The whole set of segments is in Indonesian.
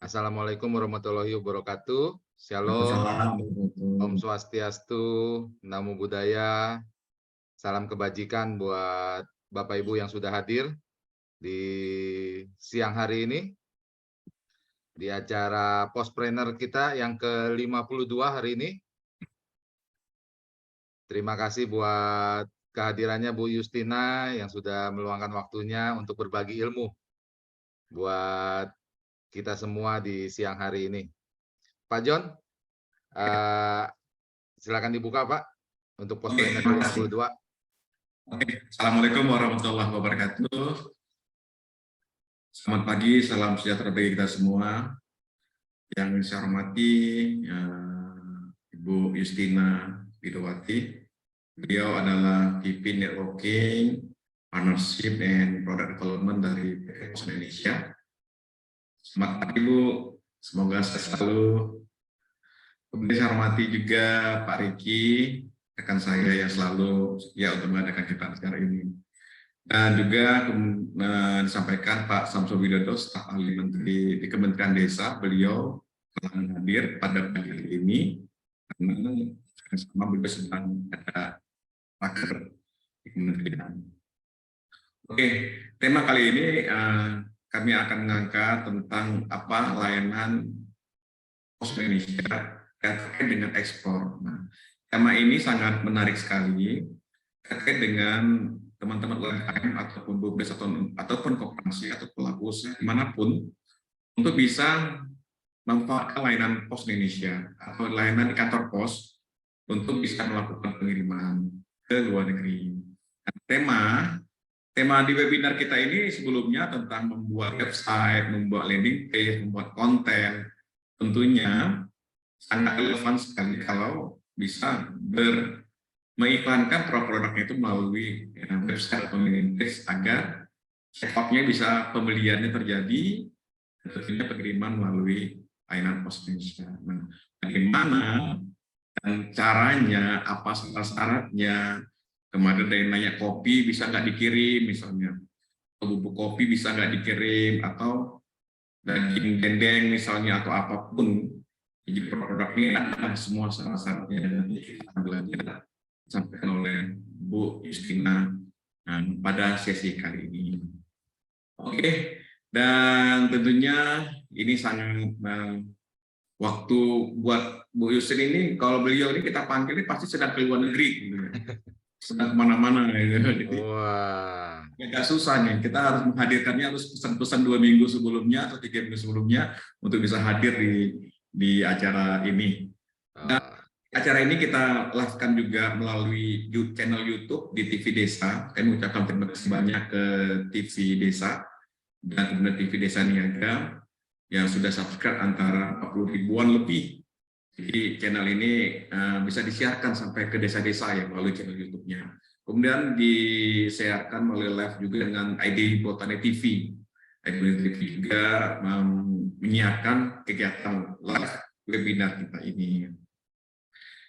Assalamualaikum warahmatullahi wabarakatuh. Shalom, Om Swastiastu, Namo Buddhaya, salam kebajikan buat Bapak Ibu yang sudah hadir di siang hari ini di acara Postpreneur kita yang ke-52 hari ini. Terima kasih buat kehadirannya Bu Justina yang sudah meluangkan waktunya untuk berbagi ilmu buat kita semua di siang hari ini. Pak John, silakan dibuka Pak untuk Postpreneur 52. Assalamualaikum warahmatullahi wabarakatuh. Selamat pagi, salam sejahtera bagi kita semua. Yang saya hormati Ibu Justina Widowati. Beliau adalah VP Networking, Partnership, and Product Development dari PT Pos Indonesia. Selamat pagi Bu, semoga selalu. Kemudian saya hormati juga Pak Riki, rekan saya yang selalu setia untuk mengadakan kita acara ini. Dan juga disampaikan Pak Samsul Widodo, staf ahli Menteri di Kementerian Desa, beliau telah hadir pada pagi hari ini karena sama beliau sedang ada raker di Kementerian. Oke, tema kali ini kami akan mengangkat tentang apa layanan Pos Indonesia terkait dengan ekspor. Nah, tema ini sangat menarik sekali terkait dengan teman-teman UMKM ataupun BUMDes ataupun koperasi atau pelaku usaha dimanapun untuk bisa memanfaatkan layanan Pos Indonesia atau layanan di kantor pos untuk bisa melakukan pengiriman ke luar negeri. Nah, tema di webinar kita ini sebelumnya tentang membuat website, membuat landing page, membuat konten, tentunya sangat relevan sekali kalau bisa mengiklankan produk-produknya itu melalui website atau landing page agar check-out-nya bisa pembeliannya terjadi, tentunya pengiriman melalui layanan Pos Indonesia. Nah, bagaimana dan caranya, apa syaratnya, kemarin dari nanya kopi bisa nggak dikirim misalnya, atau bubuk kopi bisa nggak dikirim, atau daging dendeng misalnya, atau apapun. Jadi produk ini ada semua syarat-syaratnya dan kita belajar disampaikan oleh Bu Justina pada sesi kali ini. Oke, dan tentunya ini sangat waktu buat Bu Justin ini, kalau beliau ini kita panggil ini pasti sedang ke luar negeri, gitu ya. Sedang kemana-mana. Gitu. Wah. Agak susah nih, kita harus menghadirkannya, harus pesan-pesan 2 minggu sebelumnya atau 3 minggu sebelumnya untuk bisa hadir di acara ini. Nah, acara ini kita live-kan juga melalui channel YouTube di TV Desa. Kami mengucapkan terima kasih banyak ke TV Desa dan kemudian TV Desa Niaga yang sudah subscribe antara 40 ribuan lebih. Jadi channel ini bisa disiarkan sampai ke desa-desa ya melalui channel YouTube-nya. Kemudian disiarkan melalui live juga dengan ID Botani TV. ID TV juga menyiarkan kegiatan live webinar kita ini.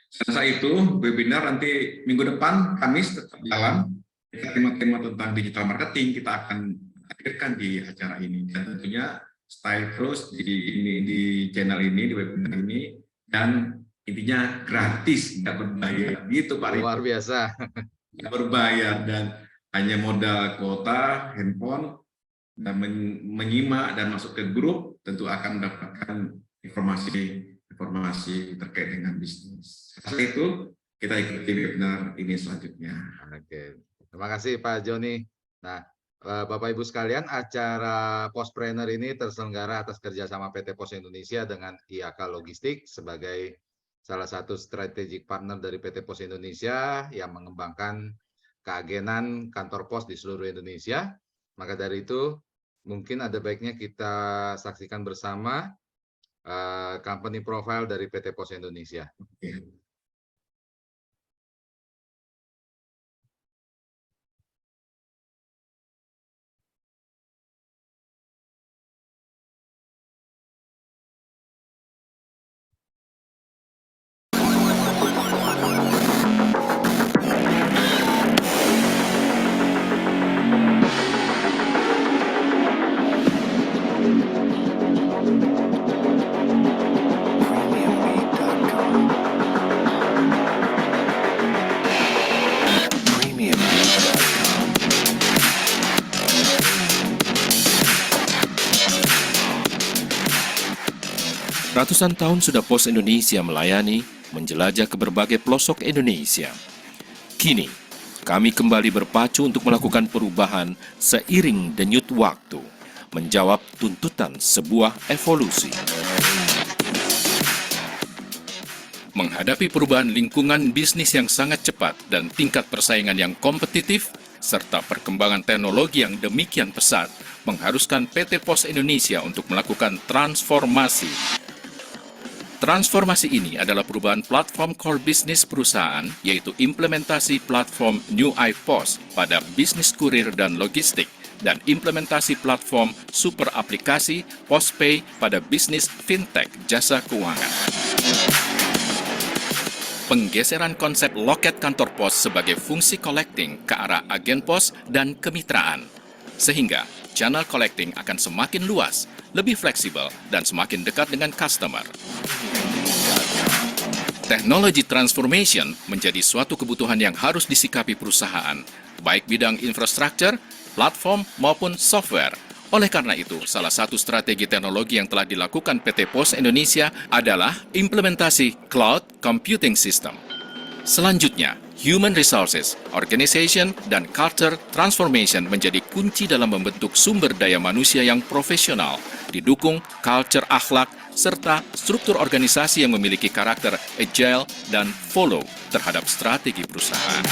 Setelah itu, webinar nanti minggu depan, Kamis tetap jalan. Tema-tema tentang digital marketing kita akan hadirkan di acara ini. Dan tentunya stay terus di channel ini, di webinar ini. Dan intinya gratis, nggak berbayar. Gitu Pak. Luar biasa. Nggak berbayar dan hanya modal kuota, handphone, dan menyimak dan masuk ke grup, tentu akan mendapatkan informasi terkait dengan bisnis. Setelah itu, kita ikuti webinar ini selanjutnya. Oke, terima kasih Pak Joni. Nah, Bapak Ibu sekalian, acara Postpreneur ini terselenggara atas kerjasama PT Pos Indonesia dengan IAK Logistik sebagai salah satu strategic partner dari PT Pos Indonesia yang mengembangkan keagenan kantor pos di seluruh Indonesia. Maka dari itu, mungkin ada baiknya kita saksikan bersama company profile dari PT Pos Indonesia. Ratusan tahun sudah Pos Indonesia melayani, menjelajah ke berbagai pelosok Indonesia. Kini, kami kembali berpacu untuk melakukan perubahan seiring denyut waktu, menjawab tuntutan sebuah evolusi. Menghadapi perubahan lingkungan bisnis yang sangat cepat dan tingkat persaingan yang kompetitif, serta perkembangan teknologi yang demikian pesat, mengharuskan PT Pos Indonesia untuk melakukan transformasi. Transformasi ini adalah perubahan platform core bisnis perusahaan, yaitu implementasi platform New iPos pada bisnis kurir dan logistik, dan implementasi platform super aplikasi PosPay pada bisnis fintech jasa keuangan. Penggeseran konsep loket kantor pos sebagai fungsi collecting ke arah agen pos dan kemitraan, sehingga channel collecting akan semakin luas, lebih fleksibel, dan semakin dekat dengan customer. Teknologi transformation menjadi suatu kebutuhan yang harus disikapi perusahaan, baik bidang infrastruktur, platform, maupun software. Oleh karena itu, salah satu strategi teknologi yang telah dilakukan PT Pos Indonesia adalah implementasi Cloud Computing System. Selanjutnya, Human Resources, Organization, dan Culture Transformation menjadi kunci dalam membentuk sumber daya manusia yang profesional, didukung culture akhlak, serta struktur organisasi yang memiliki karakter agile dan follow terhadap strategi perusahaan.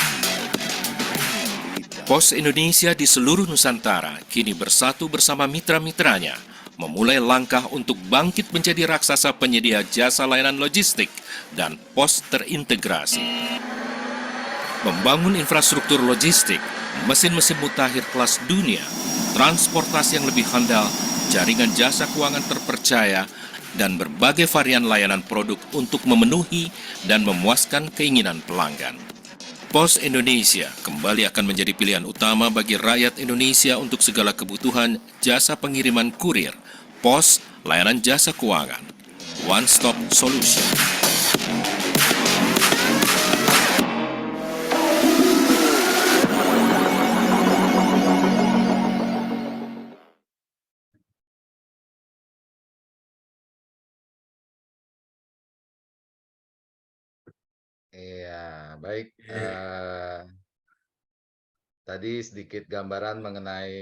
Pos Indonesia di seluruh Nusantara kini bersatu bersama mitra-mitranya, memulai langkah untuk bangkit menjadi raksasa penyedia jasa layanan logistik dan pos terintegrasi. Membangun infrastruktur logistik, mesin-mesin mutakhir kelas dunia, transportasi yang lebih handal, jaringan jasa keuangan terpercaya, dan berbagai varian layanan produk untuk memenuhi dan memuaskan keinginan pelanggan. Pos Indonesia kembali akan menjadi pilihan utama bagi rakyat Indonesia untuk segala kebutuhan jasa pengiriman kurir, pos, layanan jasa keuangan. One Stop Solution. Iya, baik. Tadi sedikit gambaran mengenai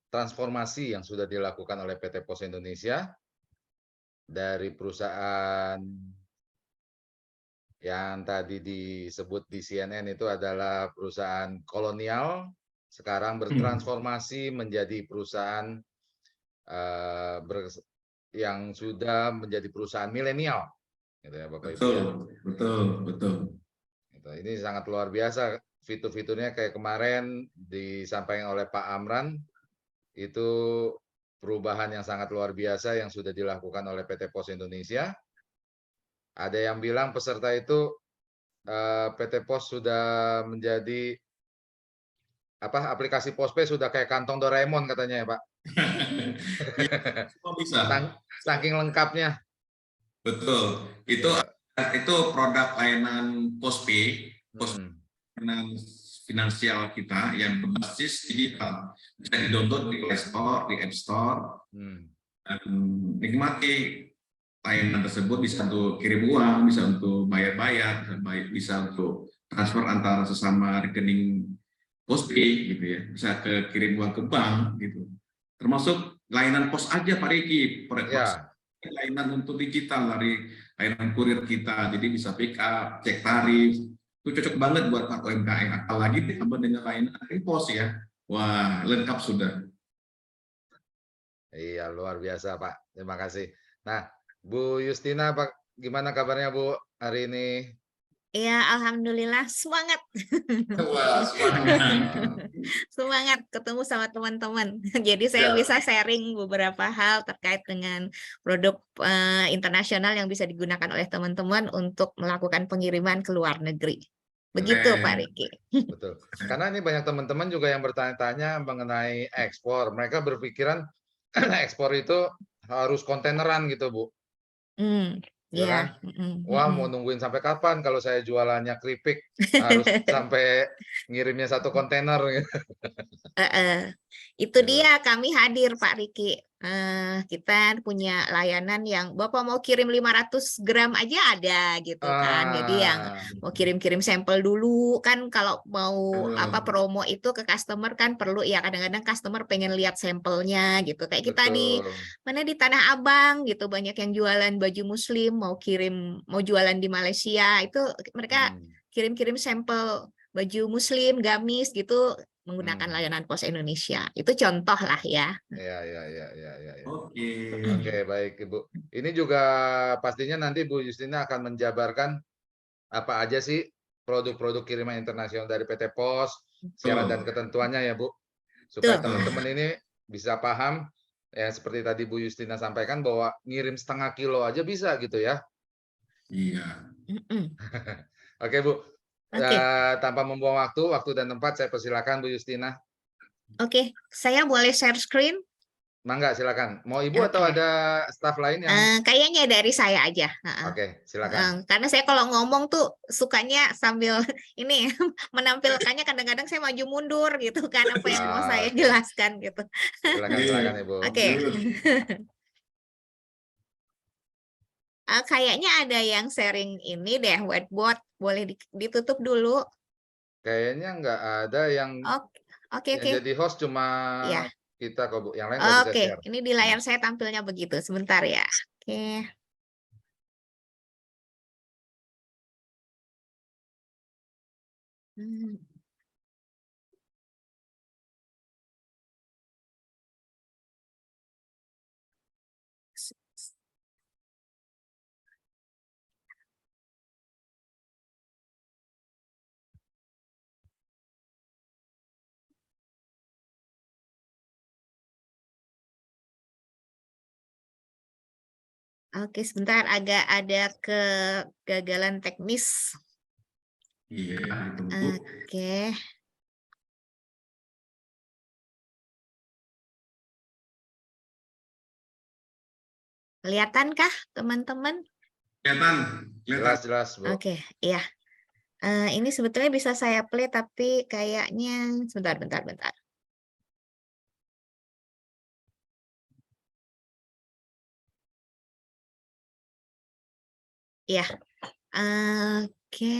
transformasi yang sudah dilakukan oleh PT Pos Indonesia dari perusahaan yang tadi disebut di CNN itu adalah perusahaan kolonial, sekarang bertransformasi menjadi perusahaan yang sudah menjadi perusahaan milenial, gitu ya Bapak Ibu ya. Betul. Gitu. Ini sangat luar biasa fitur-fiturnya, kayak kemarin disampaikan oleh Pak Amran, itu perubahan yang sangat luar biasa yang sudah dilakukan oleh PT Pos Indonesia. Ada yang bilang peserta itu PT Pos sudah menjadi aplikasi PosPay sudah kayak kantong Doraemon katanya ya Pak. Semua bisa. Saking lengkapnya. Betul. Itu produk layanan PosPay, layanan finansial kita yang berbasis digital. Bisa di-download di Play Store, di App Store, dan nikmati layanan tersebut. Bisa untuk kirim uang, bisa untuk bayar-bayar, bisa untuk transfer antara sesama rekening PosPay gitu ya, bisa kirim uang ke bank gitu. Termasuk layanan pos aja Pak Riki, layanan untuk digital dari layanan kurir kita, jadi bisa pick up, cek tarif, itu cocok banget buat Pak UMKM, apalagi ditambah dengan layanan pos ya, wah lengkap sudah. Iya luar biasa Pak, terima kasih. Nah Bu Justina, gimana kabarnya Bu hari ini? Ya, alhamdulillah semangat. Wah, semangat. Semangat ketemu sama teman-teman. Jadi saya bisa sharing beberapa hal terkait dengan produk internasional yang bisa digunakan oleh teman-teman untuk melakukan pengiriman ke luar negeri. Begitu Pak Riki. Betul. Karena ini banyak teman-teman juga yang bertanya-tanya mengenai ekspor. Mereka berpikiran ekspor itu harus kontaineran gitu Bu. Ya kan? Wah, mau nungguin sampai kapan kalau saya jualannya keripik harus sampai ngirimnya 1 kontainer gitu. Itu Gitu. dia kami hadir Pak Riki. Kita punya layanan yang Bapak mau kirim 500 gram aja ada gitu kan. Jadi yang mau kirim-kirim sampel dulu kan, kalau mau apa promo itu ke customer kan perlu ya, kadang-kadang customer pengen lihat sampelnya gitu. Kayak kita di betul. mana di Tanah Abang gitu, banyak yang jualan baju muslim, mau kirim, mau jualan di Malaysia, itu mereka Hmm. kirim-kirim sampel baju muslim, gamis gitu menggunakan Hmm. layanan Pos Indonesia. Itu contoh lah ya. Ya, ya, ya, ya, ya, ya. Oke. Oke, baik Ibu. Ini juga pastinya nanti Bu Justina akan menjabarkan apa aja sih produk-produk kiriman internasional dari PT Pos, syarat dan ketentuannya ya Bu, supaya Betul. teman-teman ini bisa paham ya, seperti tadi Bu Justina sampaikan bahwa ngirim setengah kilo aja bisa gitu ya. Iya. Oke Bu, Oke, tanpa membuang waktu dan tempat, saya persilakan Bu Justina. oke. Saya boleh share screen? Mangga, silakan. Mau Ibu atau Oke. ada staf lain yang? Kayaknya dari saya aja. Oke, silakan. Karena saya kalau ngomong tuh sukanya sambil ini menampilkannya, kadang-kadang saya maju mundur gitu kan, apa yang mau saya Oke. jelaskan gitu. Silakan Ibu. Oke. Kayaknya ada yang sharing ini deh, whiteboard. Boleh ditutup dulu. Kayaknya nggak ada yang Oke. jadi host, cuma Ya. kita kok Bu. Yang lain nggak bisa Oke, share. ini di layar saya tampilnya begitu. Sebentar ya. Oke. Oke, sebentar, agak ada kegagalan teknis. Iya, ditunggu. Oke. Kelihatankah teman-teman? Kelihatan. Jelas Bu. Oke, iya. Ini sebetulnya bisa saya play, tapi kayaknya bentar. Iya. Oke.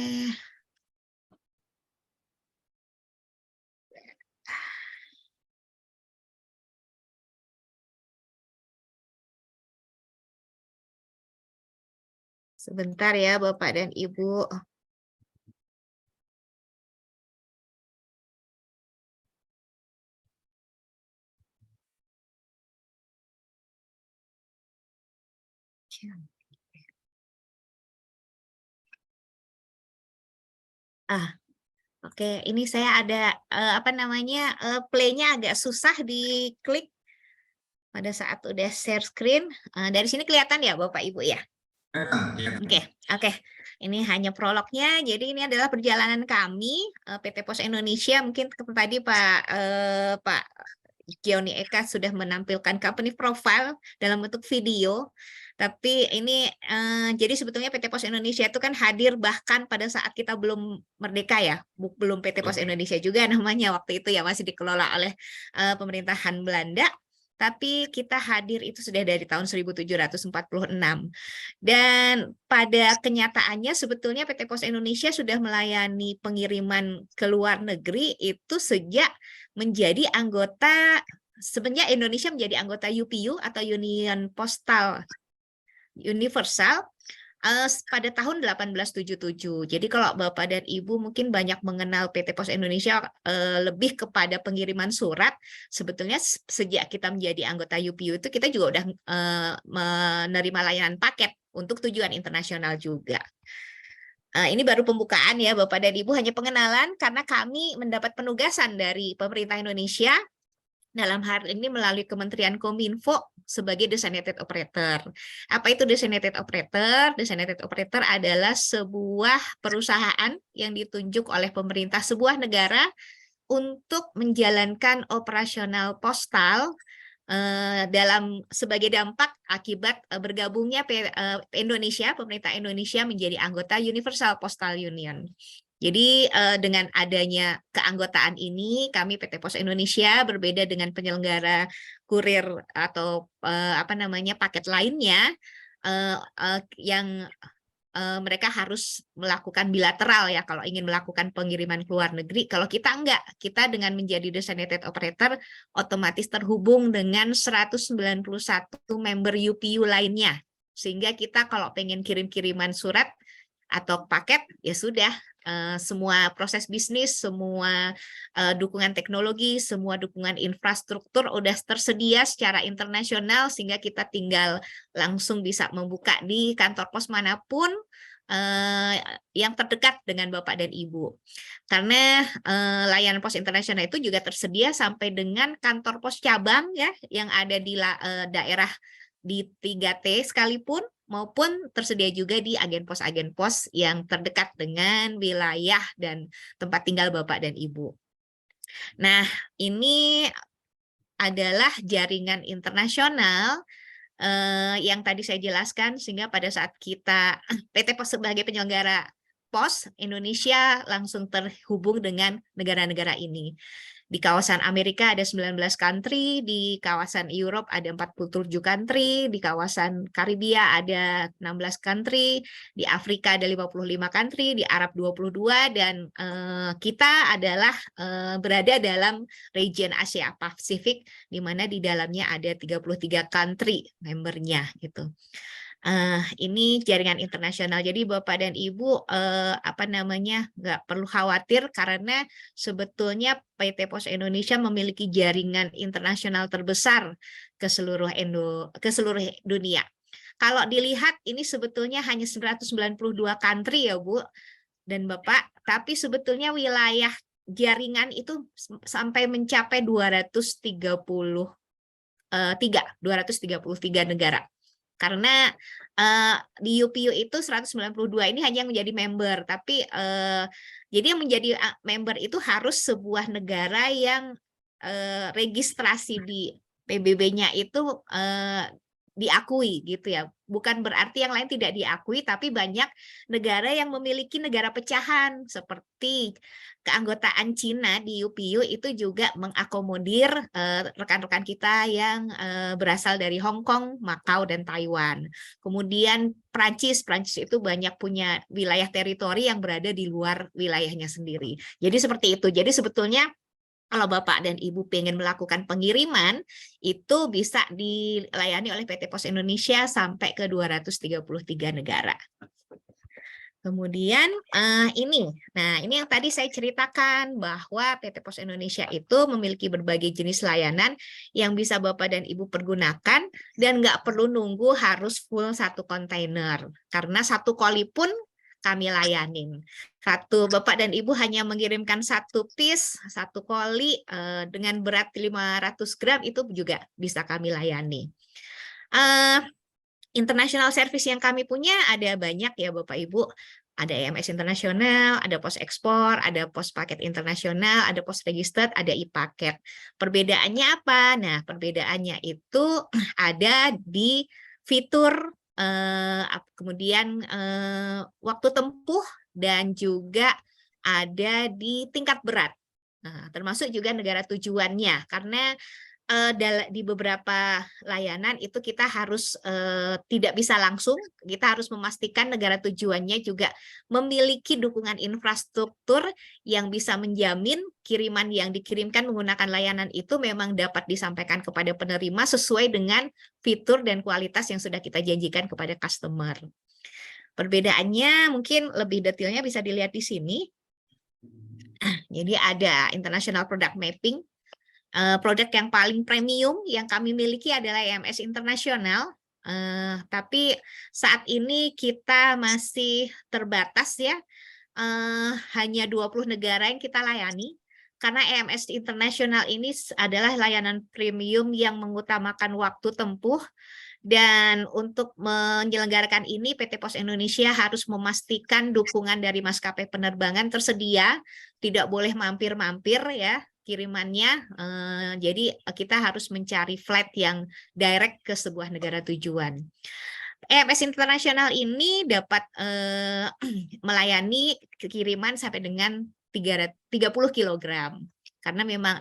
Sebentar ya Bapak dan Ibu. Oke, ini saya ada apa namanya, play-nya agak susah diklik pada saat udah share screen. Dari sini kelihatan ya Bapak Ibu ya? Oke. Ini hanya prolognya. Jadi ini adalah perjalanan kami PT Pos Indonesia. Mungkin tadi Pak Gioni Eka sudah menampilkan company profile dalam bentuk video. Tapi ini jadi sebetulnya PT Pos Indonesia itu kan hadir bahkan pada saat kita belum merdeka ya, belum PT Pos Indonesia juga namanya waktu itu ya, masih dikelola oleh pemerintahan Belanda. Tapi kita hadir itu sudah dari tahun 1746. Dan pada kenyataannya sebetulnya PT Pos Indonesia sudah melayani pengiriman ke luar negeri itu sejak menjadi anggota, sebenarnya Indonesia menjadi anggota UPU atau Union Postal Universal pada tahun 1877. Jadi kalau Bapak dan Ibu mungkin banyak mengenal PT Pos Indonesia lebih kepada pengiriman surat, sebetulnya sejak kita menjadi anggota UPU itu kita juga udah menerima layanan paket untuk tujuan internasional juga. Ini baru pembukaan ya Bapak dan Ibu, hanya pengenalan karena kami mendapat penugasan dari pemerintah Indonesia dalam hal ini melalui Kementerian Kominfo sebagai Designated Operator. Apa itu Designated Operator? Designated Operator adalah sebuah perusahaan yang ditunjuk oleh pemerintah sebuah negara untuk menjalankan operasional postal dalam sebagai dampak akibat bergabungnya Indonesia, pemerintah Indonesia menjadi anggota Universal Postal Union. Jadi dengan adanya keanggotaan ini, kami PT Pos Indonesia berbeda dengan penyelenggara kurir atau paket lainnya yang mereka harus melakukan bilateral ya kalau ingin melakukan pengiriman ke luar negeri. Kalau kita enggak, kita dengan menjadi designated operator otomatis terhubung dengan 191 member UPU lainnya. Sehingga kita kalau pengen kirim-kiriman surat atau paket, ya sudah, semua proses bisnis, semua dukungan teknologi, semua dukungan infrastruktur udah tersedia secara internasional sehingga kita tinggal langsung bisa membuka di kantor pos manapun yang terdekat dengan Bapak dan Ibu. Karena layanan pos internasional itu juga tersedia sampai dengan kantor pos cabang ya yang ada di daerah di 3T sekalipun, maupun tersedia juga di agen pos yang terdekat dengan wilayah dan tempat tinggal Bapak dan Ibu. Nah, ini adalah jaringan internasional yang tadi saya jelaskan, sehingga pada saat kita PT Pos sebagai penyelenggara pos Indonesia langsung terhubung dengan negara-negara ini. Di kawasan Amerika ada 19 country, di kawasan Europe ada 47 country, di kawasan Karibia ada 16 country, di Afrika ada 55 country, di Arab 22, dan kita adalah berada dalam region Asia Pasifik, di mana di dalamnya ada 33 country membernya gitu. Ini jaringan internasional. Jadi Bapak dan Ibu nggak perlu khawatir karena sebetulnya PT Pos Indonesia memiliki jaringan internasional terbesar ke seluruh dunia. Kalau dilihat ini sebetulnya hanya 192 country ya Bu dan Bapak, tapi sebetulnya wilayah jaringan itu sampai mencapai 233 negara. Karena di UPU itu 192 ini hanya yang menjadi member, tapi jadi yang menjadi member itu harus sebuah negara yang registrasi di PBB-nya itu diakui gitu ya. Bukan berarti yang lain tidak diakui, tapi banyak negara yang memiliki negara pecahan seperti keanggotaan Cina di UPU itu juga mengakomodir rekan-rekan kita yang berasal dari Hong Kong, Macau, dan Taiwan. Kemudian Prancis itu banyak punya wilayah teritori yang berada di luar wilayahnya sendiri. Jadi seperti itu. Jadi sebetulnya kalau Bapak dan Ibu pengen melakukan pengiriman, itu bisa dilayani oleh PT Pos Indonesia sampai ke 233 negara. Kemudian ini yang tadi saya ceritakan bahwa PT Pos Indonesia itu memiliki berbagai jenis layanan yang bisa Bapak dan Ibu pergunakan dan nggak perlu nunggu harus full satu kontainer. Karena satu koli pun kami layanin. Bapak dan Ibu hanya mengirimkan satu piece, satu koli dengan berat 500 gram itu juga bisa kami layani. International service yang kami punya ada banyak ya Bapak Ibu. Ada EMS internasional, ada pos ekspor, ada pos paket internasional, ada pos registered, ada e-paket. Perbedaannya apa? Nah, perbedaannya itu ada di fitur, kemudian waktu tempuh, dan juga ada di tingkat berat. Nah, termasuk juga negara tujuannya, karena di beberapa layanan itu kita harus tidak bisa langsung, kita harus memastikan negara tujuannya juga memiliki dukungan infrastruktur yang bisa menjamin kiriman yang dikirimkan menggunakan layanan itu memang dapat disampaikan kepada penerima sesuai dengan fitur dan kualitas yang sudah kita janjikan kepada customer. Perbedaannya mungkin lebih detailnya bisa dilihat di sini. Jadi ada International Product Mapping. Produk yang paling premium yang kami miliki adalah EMS internasional, tapi saat ini kita masih terbatas ya, hanya 20 negara yang kita layani, karena EMS internasional ini adalah layanan premium yang mengutamakan waktu tempuh, dan untuk menyelenggarakan ini PT Pos Indonesia harus memastikan dukungan dari maskapai penerbangan tersedia, tidak boleh mampir-mampir ya kirimannya, jadi kita harus mencari flight yang direct ke sebuah negara tujuan. EMS internasional ini dapat melayani kiriman sampai dengan 30 kg. Karena memang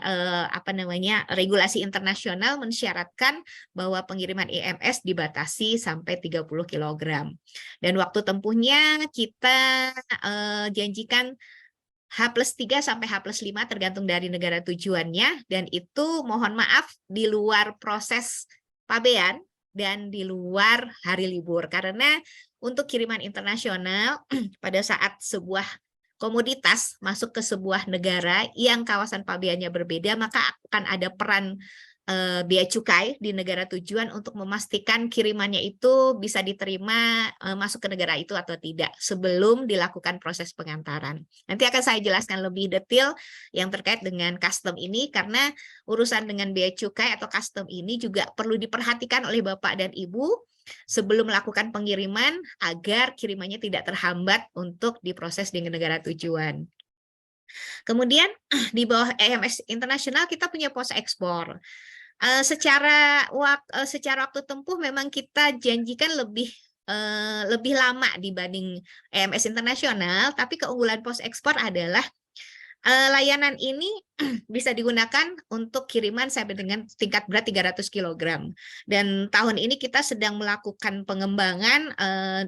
regulasi internasional mensyaratkan bahwa pengiriman EMS dibatasi sampai 30 kg. Dan waktu tempuhnya kita janjikan H+3 sampai H+5 tergantung dari negara tujuannya, dan itu mohon maaf di luar proses pabean dan di luar hari libur. Karena untuk kiriman internasional pada saat sebuah komoditas masuk ke sebuah negara yang kawasan pabeannya berbeda, maka akan ada peran bea cukai di negara tujuan untuk memastikan kirimannya itu bisa diterima masuk ke negara itu atau tidak sebelum dilakukan proses pengantaran. Nanti akan saya jelaskan lebih detail yang terkait dengan custom ini, karena urusan dengan bea cukai atau custom ini juga perlu diperhatikan oleh Bapak dan Ibu sebelum melakukan pengiriman agar kirimannya tidak terhambat untuk diproses di negara tujuan. Kemudian di bawah EMS internasional kita punya pos ekspor. Secara waktu tempuh memang kita janjikan lebih lama dibanding EMS internasional, tapi keunggulan pos ekspor adalah layanan ini bisa digunakan untuk kiriman sampai dengan tingkat berat 300 kg. Dan tahun ini kita sedang melakukan pengembangan,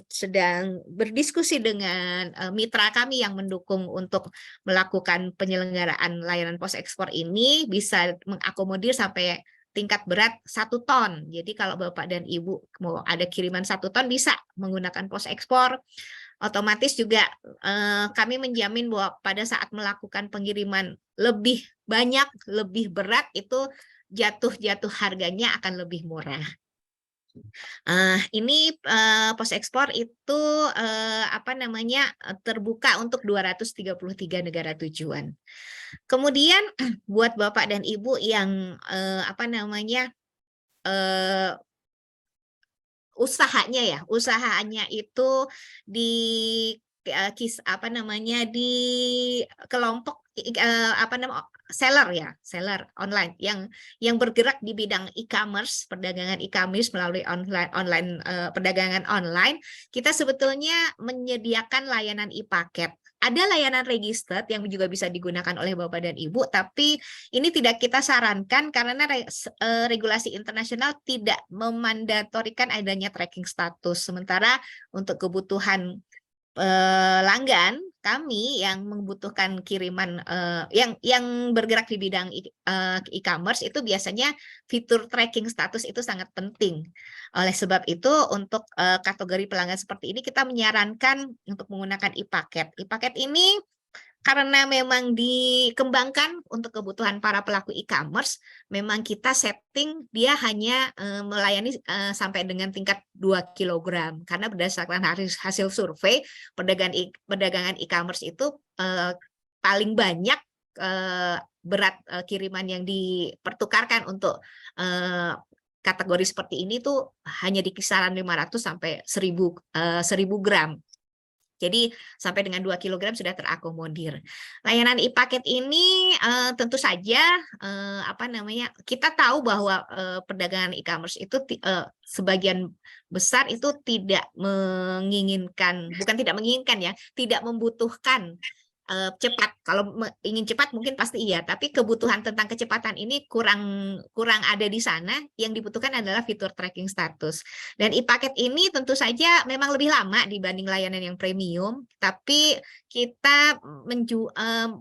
sedang berdiskusi dengan mitra kami yang mendukung untuk melakukan penyelenggaraan layanan pos ekspor ini, bisa mengakomodir sampai tingkat berat 1 ton. Jadi kalau Bapak dan Ibu mau ada kiriman 1 ton bisa menggunakan pos ekspor. Otomatis juga kami menjamin bahwa pada saat melakukan pengiriman lebih banyak, lebih berat, itu jatuh harganya akan lebih murah. Ini pos ekspor itu terbuka untuk 233 negara tujuan. Kemudian buat Bapak dan Ibu yang usahanya itu di di kelompok seller online yang bergerak di bidang e-commerce, perdagangan e-commerce melalui perdagangan online. Kita sebetulnya menyediakan layanan e-paket. Ada layanan registered yang juga bisa digunakan oleh Bapak dan Ibu, tapi ini tidak kita sarankan karena regulasi internasional tidak memandatorikan adanya tracking status. Sementara untuk kebutuhan pelanggan kami yang membutuhkan kiriman yang bergerak di bidang e-commerce itu biasanya fitur tracking status itu sangat penting. Oleh sebab itu untuk kategori pelanggan seperti ini kita menyarankan untuk menggunakan e-paket. E-paket ini karena memang dikembangkan untuk kebutuhan para pelaku e-commerce, memang kita setting dia hanya melayani sampai dengan tingkat 2 kg. Karena berdasarkan hasil survei, perdagangan e-commerce itu paling banyak berat kiriman yang dipertukarkan untuk kategori seperti ini tuh hanya di kisaran 500 sampai 1000 gram. Jadi sampai dengan 2 kg sudah terakomodir. Layanan e-paket ini tentu saja kita tahu bahwa perdagangan e-commerce itu sebagian besar itu tidak membutuhkan cepat. Kalau ingin cepat mungkin pasti iya, tapi kebutuhan tentang kecepatan ini kurang ada di sana. Yang dibutuhkan adalah fitur tracking status. Dan e-paket ini tentu saja memang lebih lama dibanding layanan yang premium, tapi kita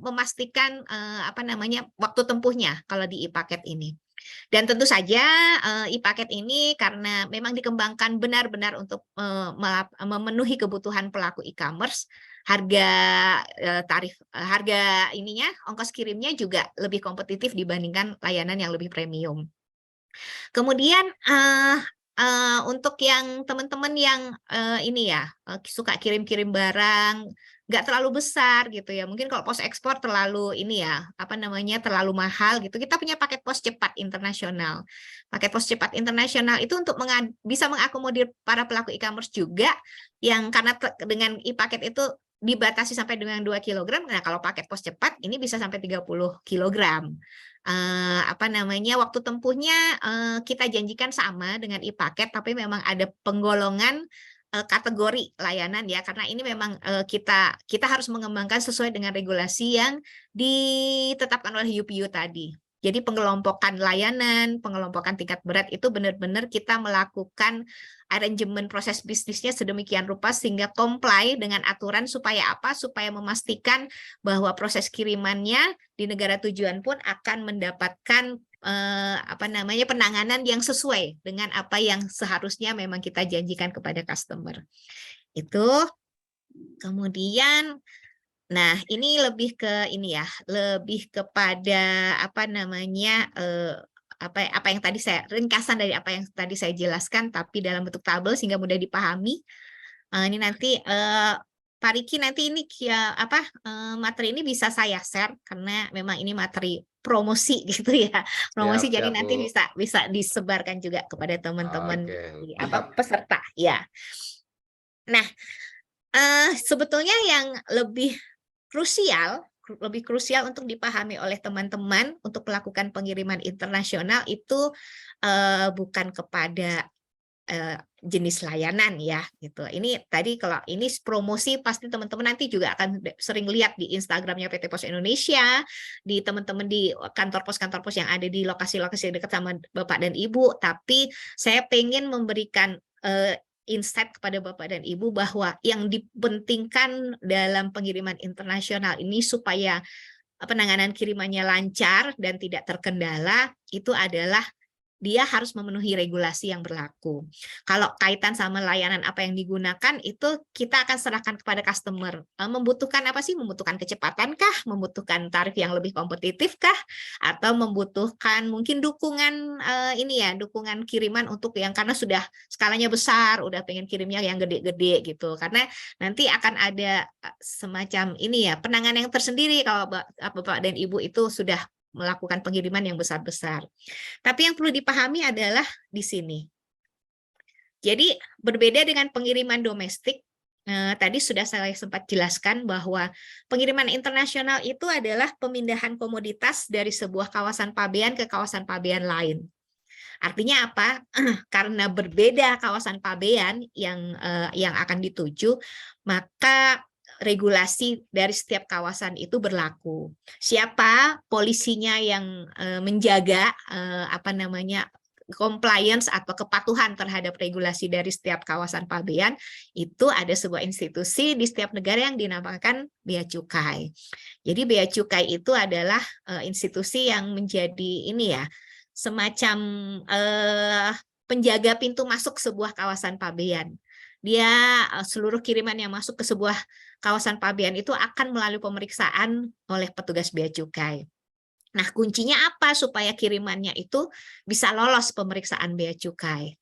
memastikan waktu tempuhnya kalau di e-paket ini. Dan tentu saja e-paket ini karena memang dikembangkan benar-benar untuk memenuhi kebutuhan pelaku e-commerce, ongkos kirimnya juga lebih kompetitif dibandingkan layanan yang lebih premium. Kemudian untuk yang teman-teman yang suka kirim-kirim barang nggak terlalu besar gitu ya, mungkin kalau pos ekspor terlalu terlalu mahal gitu, kita punya paket pos cepat internasional. Paket pos cepat internasional itu untuk bisa mengakomodir para pelaku e-commerce juga, yang karena dengan e-paket itu dibatasi sampai dengan 2 kg. Nah, kalau paket pos cepat ini bisa sampai 30 kg. Apa namanya, waktu tempuhnya kita janjikan sama dengan e-paket, tapi memang ada penggolongan kategori layanan ya, karena ini memang kita harus mengembangkan sesuai dengan regulasi yang ditetapkan oleh UPU tadi. Jadi pengelompokan layanan, pengelompokan tingkat berat itu benar-benar kita melakukan arrangement proses bisnisnya sedemikian rupa sehingga comply dengan aturan supaya apa? Supaya memastikan bahwa proses kirimannya di negara tujuan pun akan mendapatkan apa namanya, penanganan yang sesuai dengan apa yang seharusnya memang kita janjikan kepada customer. Itu. Kemudian nah, ini lebih ke ini ya, lebih kepada apa namanya, apa yang tadi saya ringkasan dari apa yang tadi saya jelaskan, tapi dalam bentuk tabel sehingga mudah dipahami. Ini nanti Pak Riki nanti ini materi ini bisa saya share karena memang ini materi promosi gitu ya, promosi. Jadi Siap, nanti Bu. bisa disebarkan juga kepada teman-teman Oke, peserta ya. Nah, sebetulnya yang lebih krusial untuk dipahami oleh teman-teman untuk melakukan pengiriman internasional itu bukan kepada jenis layanan ya gitu. Ini tadi kalau ini promosi pasti teman-teman nanti juga akan sering lihat di Instagramnya PT Pos Indonesia, di teman-teman di kantor pos yang ada di lokasi-lokasi dekat sama Bapak dan Ibu. Tapi saya pengen memberikan insight kepada Bapak dan Ibu bahwa yang dipentingkan dalam pengiriman internasional ini supaya penanganan kirimannya lancar dan tidak terkendala itu adalah dia harus memenuhi regulasi yang berlaku. Kalau kaitan sama layanan apa yang digunakan, itu kita akan serahkan kepada customer. Membutuhkan apa sih? Membutuhkan kecepatan kah? Membutuhkan tarif yang lebih kompetitif kah? Atau membutuhkan mungkin dukungan dukungan kiriman untuk yang karena sudah skalanya besar, udah pengen kirimnya yang gede-gede gitu. Karena nanti akan ada semacam ini ya, penanganan yang tersendiri kalau Bapak dan Ibu itu sudah melakukan pengiriman yang besar-besar. Tapi yang perlu dipahami adalah di sini. Jadi berbeda dengan pengiriman domestik, tadi sudah saya sempat jelaskan bahwa pengiriman internasional itu adalah pemindahan komoditas dari sebuah kawasan pabean ke kawasan pabean lain. Artinya apa? Karena berbeda kawasan pabean yang akan dituju, maka regulasi dari setiap kawasan itu berlaku. Siapa polisinya yang menjaga compliance atau kepatuhan terhadap regulasi dari setiap kawasan pabean, itu ada sebuah institusi di setiap negara yang dinamakan Bea Cukai. Jadi Bea Cukai itu adalah institusi yang menjadi ini ya, semacam penjaga pintu masuk sebuah kawasan pabean. Dia seluruh kiriman yang masuk ke sebuah kawasan pabean itu akan melalui pemeriksaan oleh petugas Bea Cukai. Nah, kuncinya apa supaya kirimannya itu bisa lolos pemeriksaan Bea Cukai?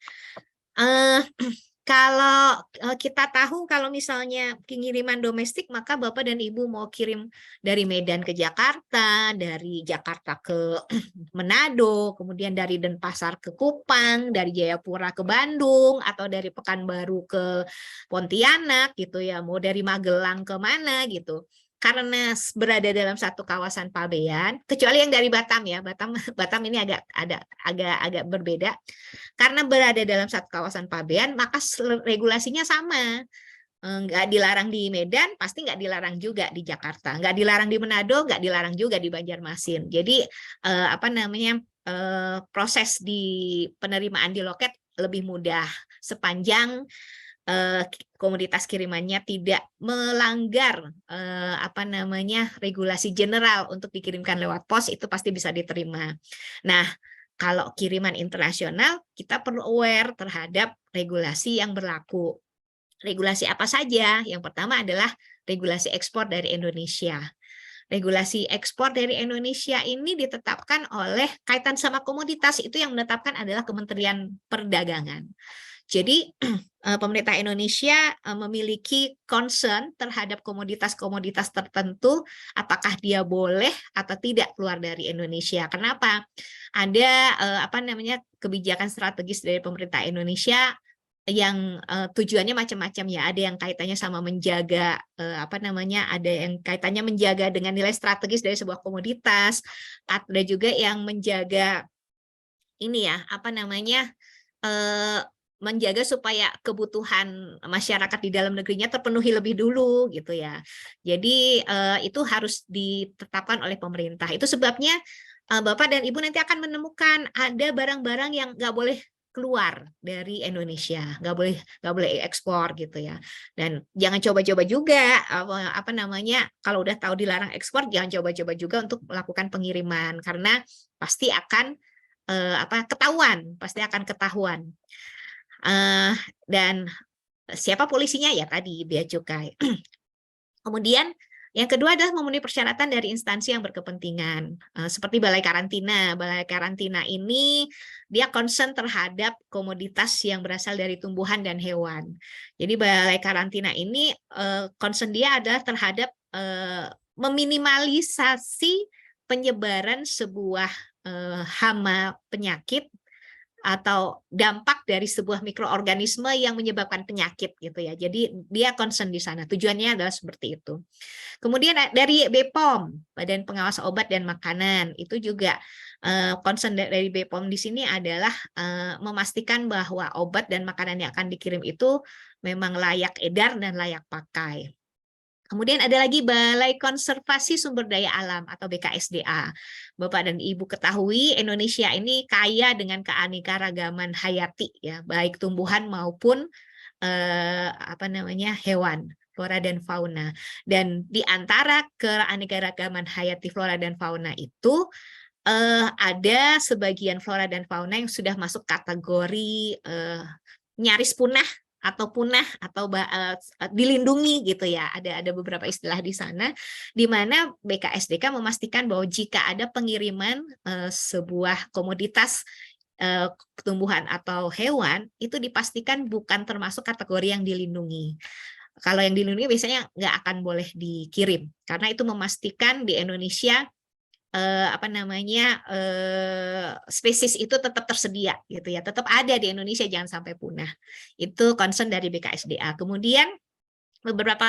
Kalau kita tahu kalau misalnya pengiriman domestik, maka Bapak dan Ibu mau kirim dari Medan ke Jakarta, dari Jakarta ke Manado, kemudian dari Denpasar ke Kupang, dari Jayapura ke Bandung, atau dari Pekanbaru ke Pontianak gitu ya, mau dari Magelang ke mana gitu. Karena berada dalam satu kawasan pabean, kecuali yang dari Batam ya, Batam ini agak berbeda. Karena berada dalam satu kawasan pabean, maka regulasinya sama. Nggak dilarang di Medan, pasti nggak dilarang juga di Jakarta. Nggak dilarang di Manado, nggak dilarang juga di Banjarmasin. Jadi proses di penerimaan di loket lebih mudah sepanjang komoditas kirimannya tidak melanggar regulasi general untuk dikirimkan lewat pos, itu pasti bisa diterima. Nah, kalau kiriman internasional kita perlu aware terhadap regulasi yang berlaku. Regulasi apa saja? Yang pertama adalah regulasi ekspor dari Indonesia. Regulasi ekspor dari Indonesia ini ditetapkan oleh kaitan sama komoditas, itu yang menetapkan adalah Kementerian Perdagangan. Jadi pemerintah Indonesia memiliki concern terhadap komoditas-komoditas tertentu, apakah dia boleh atau tidak keluar dari Indonesia. Kenapa? Ada kebijakan strategis dari pemerintah Indonesia tujuannya macam-macam ya. Ada yang kaitannya sama menjaga ada yang kaitannya menjaga dengan nilai strategis dari sebuah komoditas, ada juga yang menjaga ini ya, menjaga supaya kebutuhan masyarakat di dalam negerinya terpenuhi lebih dulu gitu ya. Jadi itu harus ditetapkan oleh pemerintah. Itu sebabnya Bapak dan Ibu nanti akan menemukan ada barang-barang yang nggak boleh keluar dari Indonesia, nggak boleh ekspor gitu ya. Dan jangan coba-coba juga kalau udah tahu dilarang ekspor, jangan coba-coba juga untuk melakukan pengiriman karena pasti akan pasti akan ketahuan. Dan siapa polisinya ya tadi bea cukai. Kemudian yang kedua adalah memenuhi persyaratan dari instansi yang berkepentingan, seperti Balai Karantina. Balai Karantina ini dia concern terhadap komoditas yang berasal dari tumbuhan dan hewan. Jadi Balai Karantina ini concern dia adalah terhadap meminimalisasi penyebaran sebuah hama penyakit atau dampak dari sebuah mikroorganisme yang menyebabkan penyakit gitu ya. Jadi dia concern di sana. Tujuannya adalah seperti itu. Kemudian dari BPOM, Badan Pengawas Obat dan Makanan, itu juga concern dari BPOM di sini adalah memastikan bahwa obat dan makanan yang akan dikirim itu memang layak edar dan layak pakai. Kemudian ada lagi Balai Konservasi Sumber Daya Alam atau BKSDA. Bapak dan Ibu ketahui Indonesia ini kaya dengan keanekaragaman hayati ya, baik tumbuhan maupun hewan, flora dan fauna. Dan di antara keanekaragaman hayati flora dan fauna itu ada sebagian flora dan fauna yang sudah masuk kategori nyaris punah atau punah atau dilindungi gitu ya. Ada beberapa istilah di sana di mana BKSDK memastikan bahwa jika ada pengiriman sebuah komoditas tumbuhan atau hewan itu dipastikan bukan termasuk kategori yang dilindungi. Kalau yang dilindungi biasanya nggak akan boleh dikirim karena itu memastikan di Indonesia spesies itu tetap tersedia gitu ya, tetap ada di Indonesia, jangan sampai punah. Itu concern dari BKSDA. Kemudian beberapa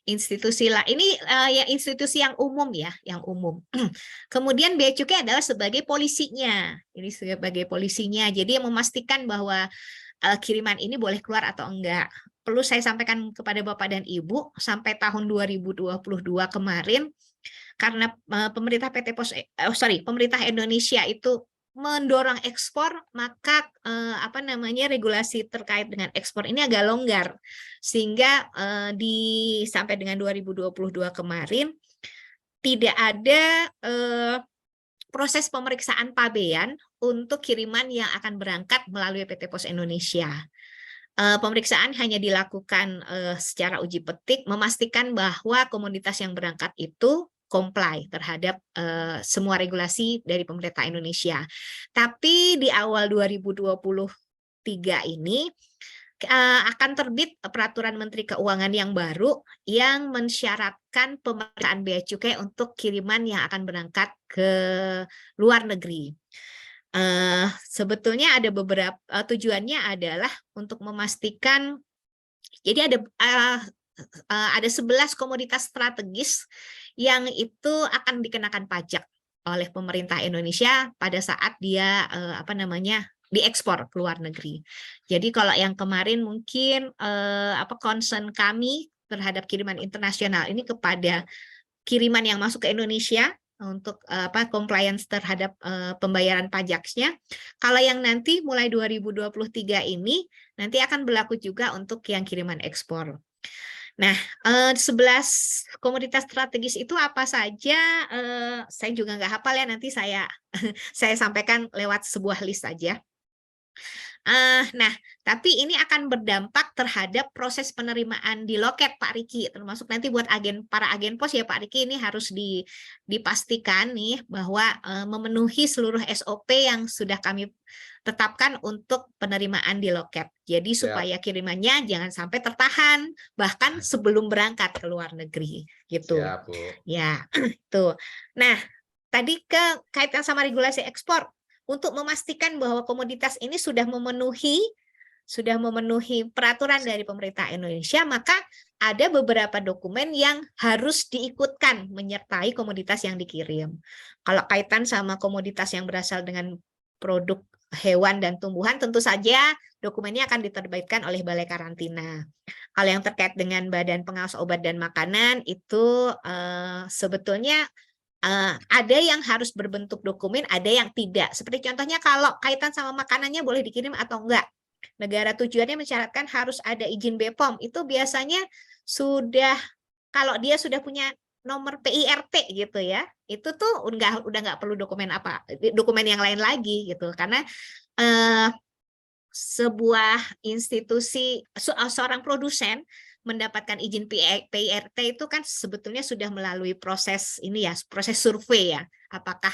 institusi lah ini ya institusi yang umum ya, yang umum. Kemudian Bea Cukai adalah sebagai polisinya. Ini sebagai polisinya. Jadi yang memastikan bahwa kiriman ini boleh keluar atau enggak. Perlu saya sampaikan kepada Bapak dan Ibu, sampai tahun 2022 kemarin karena pemerintah pemerintah Indonesia itu mendorong ekspor, maka regulasi terkait dengan ekspor ini agak longgar sehingga sampai dengan 2022 kemarin tidak ada proses pemeriksaan pabean untuk kiriman yang akan berangkat melalui PT Pos Indonesia. Pemeriksaan hanya dilakukan secara uji petik, memastikan bahwa komoditas yang berangkat itu comply terhadap semua regulasi dari pemerintah Indonesia. Tapi di awal 2023 ini akan terbit peraturan Menteri Keuangan yang baru yang mensyaratkan pemeriksaan bea cukai untuk kiriman yang akan berangkat ke luar negeri. Sebetulnya ada beberapa tujuannya adalah untuk memastikan, jadi ada 11 komoditas strategis yang itu akan dikenakan pajak oleh pemerintah Indonesia pada saat dia diekspor ke luar negeri. Jadi kalau yang kemarin mungkin concern kami terhadap kiriman internasional ini kepada kiriman yang masuk ke Indonesia untuk compliance terhadap pembayaran pajaknya. Kalau yang nanti mulai 2023 ini nanti akan berlaku juga untuk yang kiriman ekspor. Nah, 11 komoditas strategis itu apa saja? Saya juga nggak hafal ya, nanti saya sampaikan lewat sebuah list saja. Nah, tapi ini akan berdampak terhadap proses penerimaan di loket, Pak Riki, termasuk nanti buat para agen pos ya Pak Riki, ini harus dipastikan nih bahwa memenuhi seluruh SOP yang sudah kami tetapkan untuk penerimaan di loket. Jadi supaya kirimannya jangan sampai tertahan bahkan sebelum berangkat ke luar negeri gitu. Siap, Bu. Ya, tuh. Nah, tadi kaitan sama regulasi ekspor untuk memastikan bahwa komoditas ini sudah memenuhi sudah memenuhi peraturan dari pemerintah Indonesia, maka ada beberapa dokumen yang harus diikutkan menyertai komoditas yang dikirim. Kalau kaitan sama komoditas yang berasal dengan produk hewan dan tumbuhan, tentu saja dokumennya akan diterbitkan oleh Balai Karantina. Kalau yang terkait dengan Badan Pengawas Obat dan Makanan itu sebetulnya ada yang harus berbentuk dokumen, ada yang tidak. Seperti contohnya kalau kaitan sama makanannya boleh dikirim atau enggak. Negara tujuannya mensyaratkan harus ada izin BPOM. Itu biasanya sudah, kalau dia sudah punya nomor PIRT gitu ya, itu tuh udah nggak perlu dokumen yang lain lagi gitu, karena sebuah institusi, seorang produsen mendapatkan izin PIRT itu kan sebetulnya sudah melalui proses ini ya, proses survei ya, apakah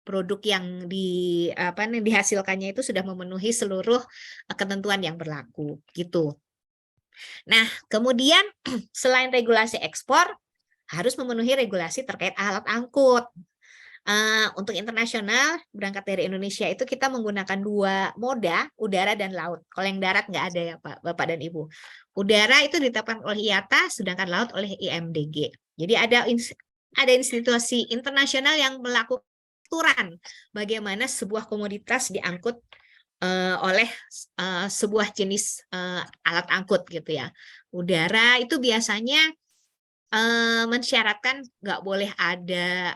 produk yang dihasilkannya itu sudah memenuhi seluruh ketentuan yang berlaku gitu. Nah, kemudian selain regulasi ekspor, harus memenuhi regulasi terkait alat angkut. Untuk internasional, berangkat dari Indonesia itu kita menggunakan 2 moda, udara dan laut. Kalau yang darat nggak ada ya Pak, Bapak dan Ibu. Udara itu ditetapkan oleh IATA, sedangkan laut oleh IMDG. Jadi ada institusi internasional yang melakukan aturan bagaimana sebuah komoditas diangkut oleh sebuah jenis alat angkut gitu ya. Udara itu biasanya mensyaratkan nggak boleh ada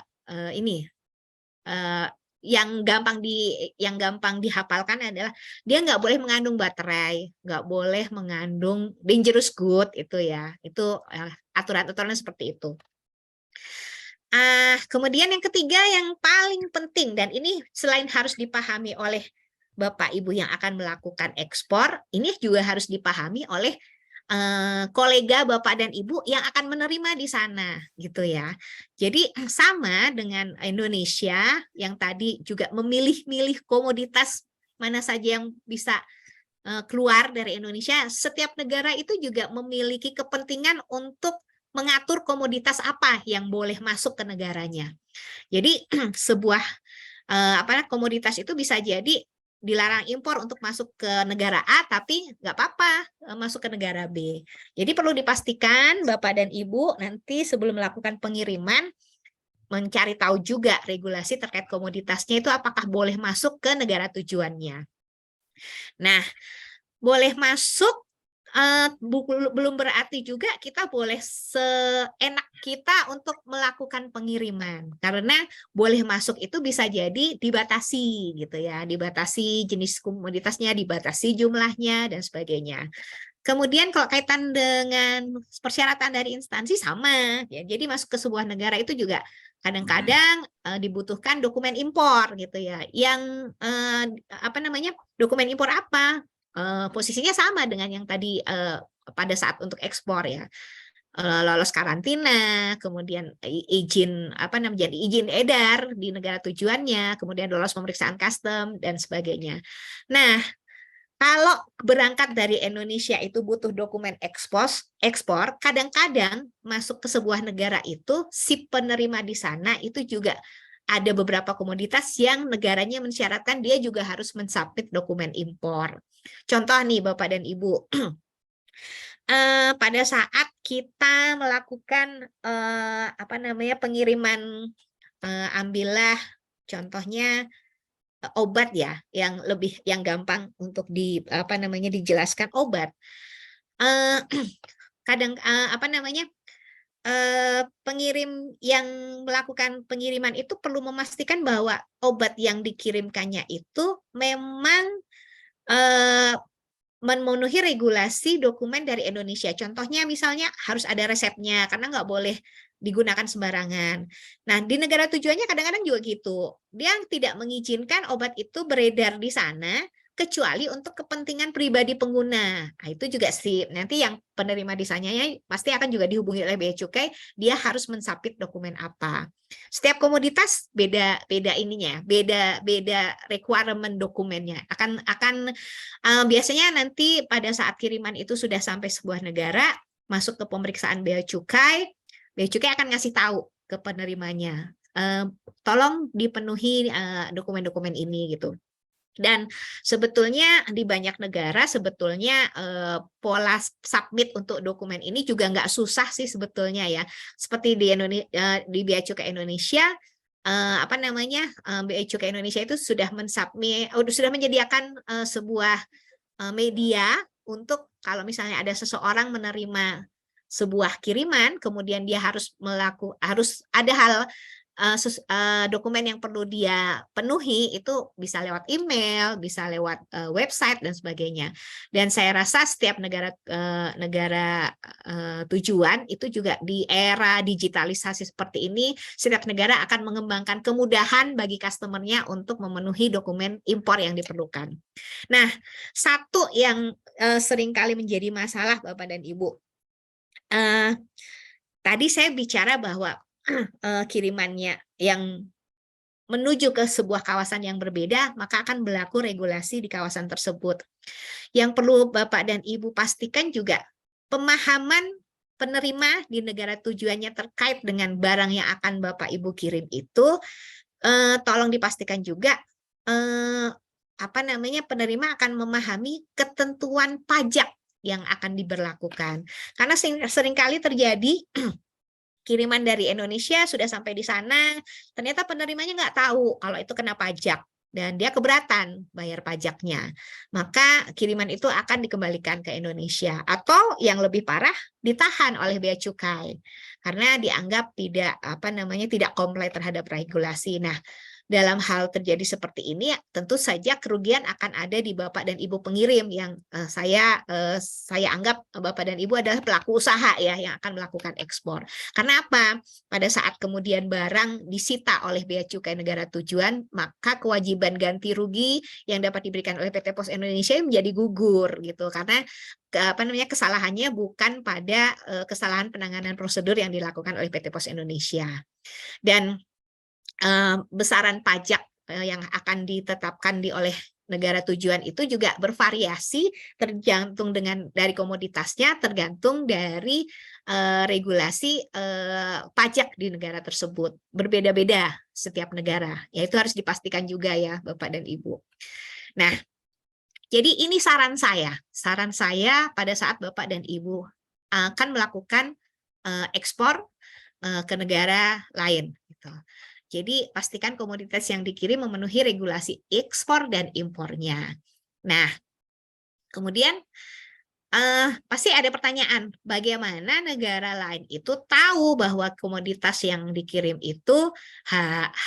yang gampang dihafalkan adalah dia nggak boleh mengandung baterai, nggak boleh mengandung dangerous good itu ya. Itu aturan-aturan seperti itu. Kemudian yang ketiga yang paling penting, dan ini selain harus dipahami oleh Bapak Ibu yang akan melakukan ekspor, ini juga harus dipahami oleh kolega Bapak dan Ibu yang akan menerima di sana gitu ya. Jadi sama dengan Indonesia yang tadi juga memilih-milih komoditas mana saja yang bisa keluar dari Indonesia, setiap negara itu juga memiliki kepentingan untuk mengatur komoditas apa yang boleh masuk ke negaranya. Jadi sebuah komoditas itu bisa jadi dilarang impor untuk masuk ke negara A, tapi nggak apa-apa masuk ke negara B. Jadi perlu dipastikan Bapak dan Ibu nanti sebelum melakukan pengiriman mencari tahu juga regulasi terkait komoditasnya itu apakah boleh masuk ke negara tujuannya. Nah, boleh masuk belum berarti juga kita boleh seenak kita untuk melakukan pengiriman, karena boleh masuk itu bisa jadi dibatasi gitu ya, dibatasi jenis komoditasnya, dibatasi jumlahnya dan sebagainya. Kemudian kalau kaitan dengan persyaratan dari instansi sama ya, jadi masuk ke sebuah negara itu juga kadang-kadang dibutuhkan dokumen impor gitu ya, yang dokumen impor apa? Posisinya sama dengan yang tadi pada saat untuk ekspor ya, lolos karantina, kemudian izin edar di negara tujuannya, kemudian lolos pemeriksaan custom dan sebagainya. Nah, kalau berangkat dari Indonesia itu butuh dokumen ekspor, kadang-kadang masuk ke sebuah negara itu si penerima di sana itu juga ada beberapa komoditas yang negaranya mensyaratkan dia juga harus mensubmit dokumen impor. Contoh nih Bapak dan Ibu, pada saat kita melakukan pengiriman, ambillah contohnya obat ya, yang gampang untuk dijelaskan obat. Pengirim yang melakukan pengiriman itu perlu memastikan bahwa obat yang dikirimkannya itu memang memenuhi regulasi dokumen dari Indonesia. Contohnya misalnya harus ada resepnya, karena nggak boleh digunakan sembarangan. Nah, di negara tujuannya kadang-kadang juga gitu. Dia tidak mengizinkan obat itu beredar di sana, kecuali untuk kepentingan pribadi pengguna. Nah, itu juga sih nanti yang penerima di sananya pasti akan juga dihubungi oleh Bea Cukai, dia harus mensubmit dokumen apa. Setiap komoditas beda requirement dokumennya. Biasanya nanti pada saat kiriman itu sudah sampai sebuah negara, masuk ke pemeriksaan Bea Cukai akan ngasih tahu ke penerimanya, tolong dipenuhi dokumen-dokumen ini gitu. Dan sebetulnya di banyak negara sebetulnya pola submit untuk dokumen ini juga nggak susah sih sebetulnya ya. Seperti di Indonesia, di Bea Cukai Indonesia, Bea Cukai Indonesia itu sudah sudah menyediakan sebuah media untuk kalau misalnya ada seseorang menerima sebuah kiriman, kemudian dia harus ada hal dokumen yang perlu dia penuhi, itu bisa lewat email, bisa lewat website dan sebagainya. Dan saya rasa setiap negara tujuan itu juga di era digitalisasi seperti ini, setiap negara akan mengembangkan kemudahan bagi customer-nya untuk memenuhi dokumen impor yang diperlukan. Nah, satu yang seringkali menjadi masalah Bapak dan Ibu, tadi saya bicara bahwa kirimannya yang menuju ke sebuah kawasan yang berbeda, maka akan berlaku regulasi di kawasan tersebut. Yang perlu Bapak dan Ibu pastikan juga pemahaman penerima di negara tujuannya terkait dengan barang yang akan Bapak Ibu kirim itu, tolong dipastikan juga penerima akan memahami ketentuan pajak yang akan diberlakukan. Karena seringkali terjadi kiriman dari Indonesia sudah sampai di sana, ternyata penerimanya nggak tahu kalau itu kena pajak dan dia keberatan bayar pajaknya. Maka kiriman itu akan dikembalikan ke Indonesia atau yang lebih parah ditahan oleh bea cukai karena dianggap tidak comply terhadap regulasi. Nah, dalam hal terjadi seperti ini, tentu saja kerugian akan ada di Bapak dan Ibu pengirim yang saya anggap Bapak dan Ibu adalah pelaku usaha ya yang akan melakukan ekspor. Karena apa? Pada saat kemudian barang disita oleh bea cukai negara tujuan, maka kewajiban ganti rugi yang dapat diberikan oleh PT Pos Indonesia menjadi gugur gitu karena kesalahannya bukan pada kesalahan penanganan prosedur yang dilakukan oleh PT Pos Indonesia. Dan besaran pajak yang akan ditetapkan oleh negara tujuan itu juga bervariasi tergantung dari komoditasnya, tergantung dari regulasi pajak di negara tersebut. Berbeda-beda setiap negara. Ya itu harus dipastikan juga ya Bapak dan Ibu. Nah, jadi ini saran saya. Saran saya pada saat Bapak dan Ibu akan melakukan ekspor ke negara lain gitu. Jadi pastikan komoditas yang dikirim memenuhi regulasi ekspor dan impornya. Nah, kemudian pasti ada pertanyaan, bagaimana negara lain itu tahu bahwa komoditas yang dikirim itu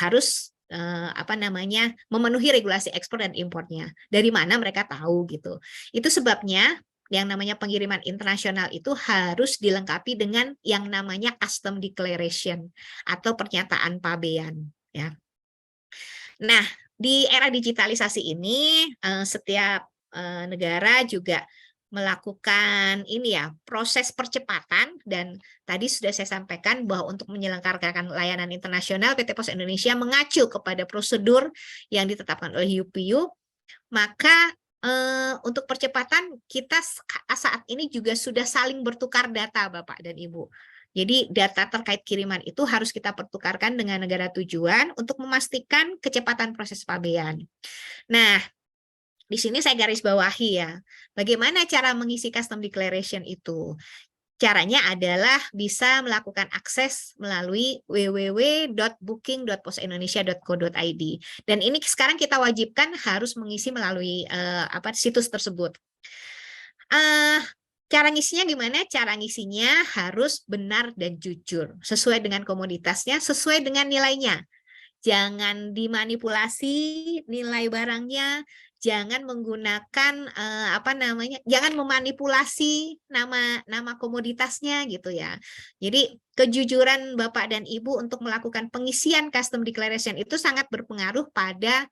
harus memenuhi regulasi ekspor dan impornya. Dari mana mereka tahu gitu. Itu sebabnya yang namanya pengiriman internasional itu harus dilengkapi dengan yang namanya custom declaration atau pernyataan pabean ya. Nah, di era digitalisasi ini setiap negara juga melakukan proses percepatan dan tadi sudah saya sampaikan bahwa untuk menyelenggarakan layanan internasional PT Pos Indonesia mengacu kepada prosedur yang ditetapkan oleh UPU, maka untuk percepatan kita saat ini juga sudah saling bertukar data Bapak dan Ibu. Jadi data terkait kiriman itu harus kita pertukarkan dengan negara tujuan untuk memastikan kecepatan proses pabean. Nah, di sini saya garis bawahi ya, bagaimana cara mengisi custom declaration itu. Caranya adalah bisa melakukan akses melalui www.booking.posindonesia.co.id. Dan ini sekarang kita wajibkan harus mengisi melalui situs tersebut. Cara ngisinya gimana? Cara ngisinya harus benar dan jujur, sesuai dengan komoditasnya, sesuai dengan nilainya. Jangan dimanipulasi nilai barangnya, jangan menggunakan jangan memanipulasi nama komoditasnya gitu ya. Jadi kejujuran Bapak dan Ibu untuk melakukan pengisian custom declaration itu sangat berpengaruh pada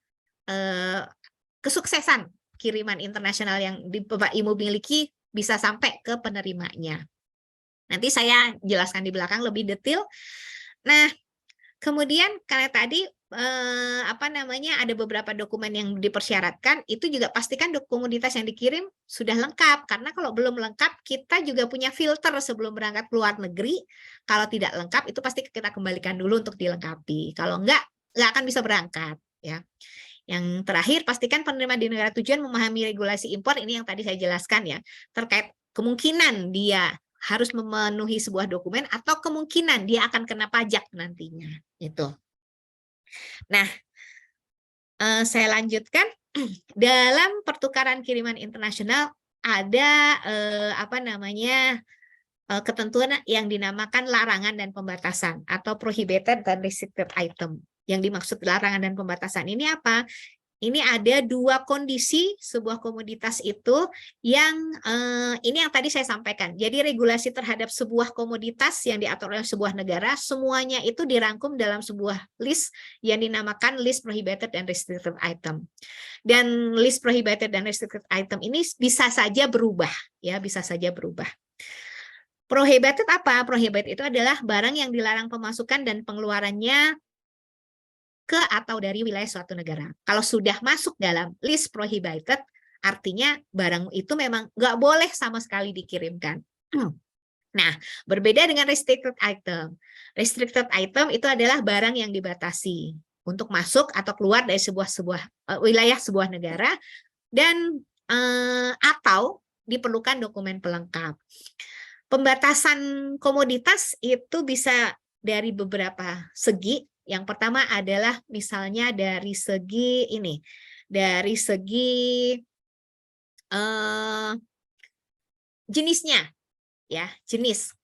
kesuksesan kiriman internasional yang Bapak Ibu miliki bisa sampai ke penerimanya. Nanti saya jelaskan di belakang lebih detail. Nah, kemudian karena tadi ada beberapa dokumen yang dipersyaratkan, itu juga pastikan komoditas yang dikirim sudah lengkap. Karena kalau belum lengkap, kita juga punya filter sebelum berangkat ke luar negeri. Kalau tidak lengkap, itu pasti kita kembalikan dulu untuk dilengkapi. Kalau nggak akan bisa berangkat. Ya. Yang terakhir, pastikan penerima di negara tujuan memahami regulasi impor, ini yang tadi saya jelaskan ya, terkait kemungkinan dia harus memenuhi sebuah dokumen atau kemungkinan dia akan kena pajak nantinya. Itu. Nah, saya lanjutkan. Dalam pertukaran kiriman internasional ada ketentuan yang dinamakan larangan dan pembatasan atau prohibited dan restricted item. Yang dimaksud larangan dan pembatasan ini apa? Ini ada dua kondisi sebuah komoditas itu yang ini yang tadi saya sampaikan. Jadi regulasi terhadap sebuah komoditas yang diatur oleh sebuah negara, semuanya itu dirangkum dalam sebuah list yang dinamakan list prohibited and restricted item. Dan list prohibited dan restricted item ini bisa saja berubah, ya, bisa saja berubah. Prohibited apa? Prohibited itu adalah barang yang dilarang pemasukan dan pengeluarannya ke atau dari wilayah suatu negara. Kalau sudah masuk dalam list prohibited, artinya barang itu memang nggak boleh sama sekali dikirimkan. Nah, berbeda dengan restricted item. Restricted item itu adalah barang yang dibatasi untuk masuk atau keluar dari wilayah sebuah negara dan atau diperlukan dokumen pelengkap. Pembatasan komoditas itu bisa dari beberapa segi. Yang pertama adalah misalnya dari segi ini, dari segi jenisnya, ya, jenis.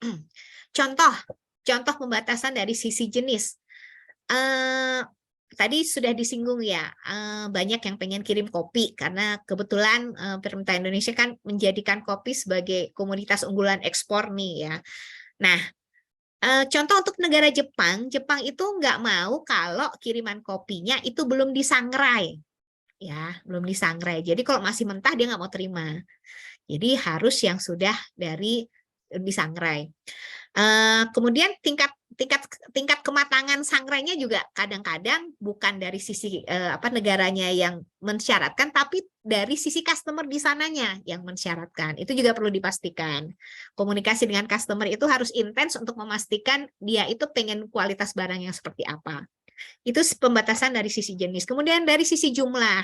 Contoh pembatasan dari sisi jenis. Tadi sudah disinggung ya, banyak yang pengen kirim kopi karena kebetulan pemerintah Indonesia kan menjadikan kopi sebagai komoditas unggulan ekspor nih ya. Nah, contoh untuk negara Jepang itu nggak mau kalau kiriman kopinya itu belum disangrai, ya, belum disangrai. Jadi kalau masih mentah dia nggak mau terima. Jadi harus yang sudah dari disangrai. Kemudian tingkat kematangan sangrainya juga kadang-kadang bukan dari sisi negaranya yang mensyaratkan, tapi dari sisi customer di sananya yang mensyaratkan. Itu juga perlu dipastikan. Komunikasi dengan customer itu harus intens untuk memastikan dia itu pengen kualitas barang yang seperti apa. Itu pembatasan dari sisi jenis. Kemudian dari sisi jumlah.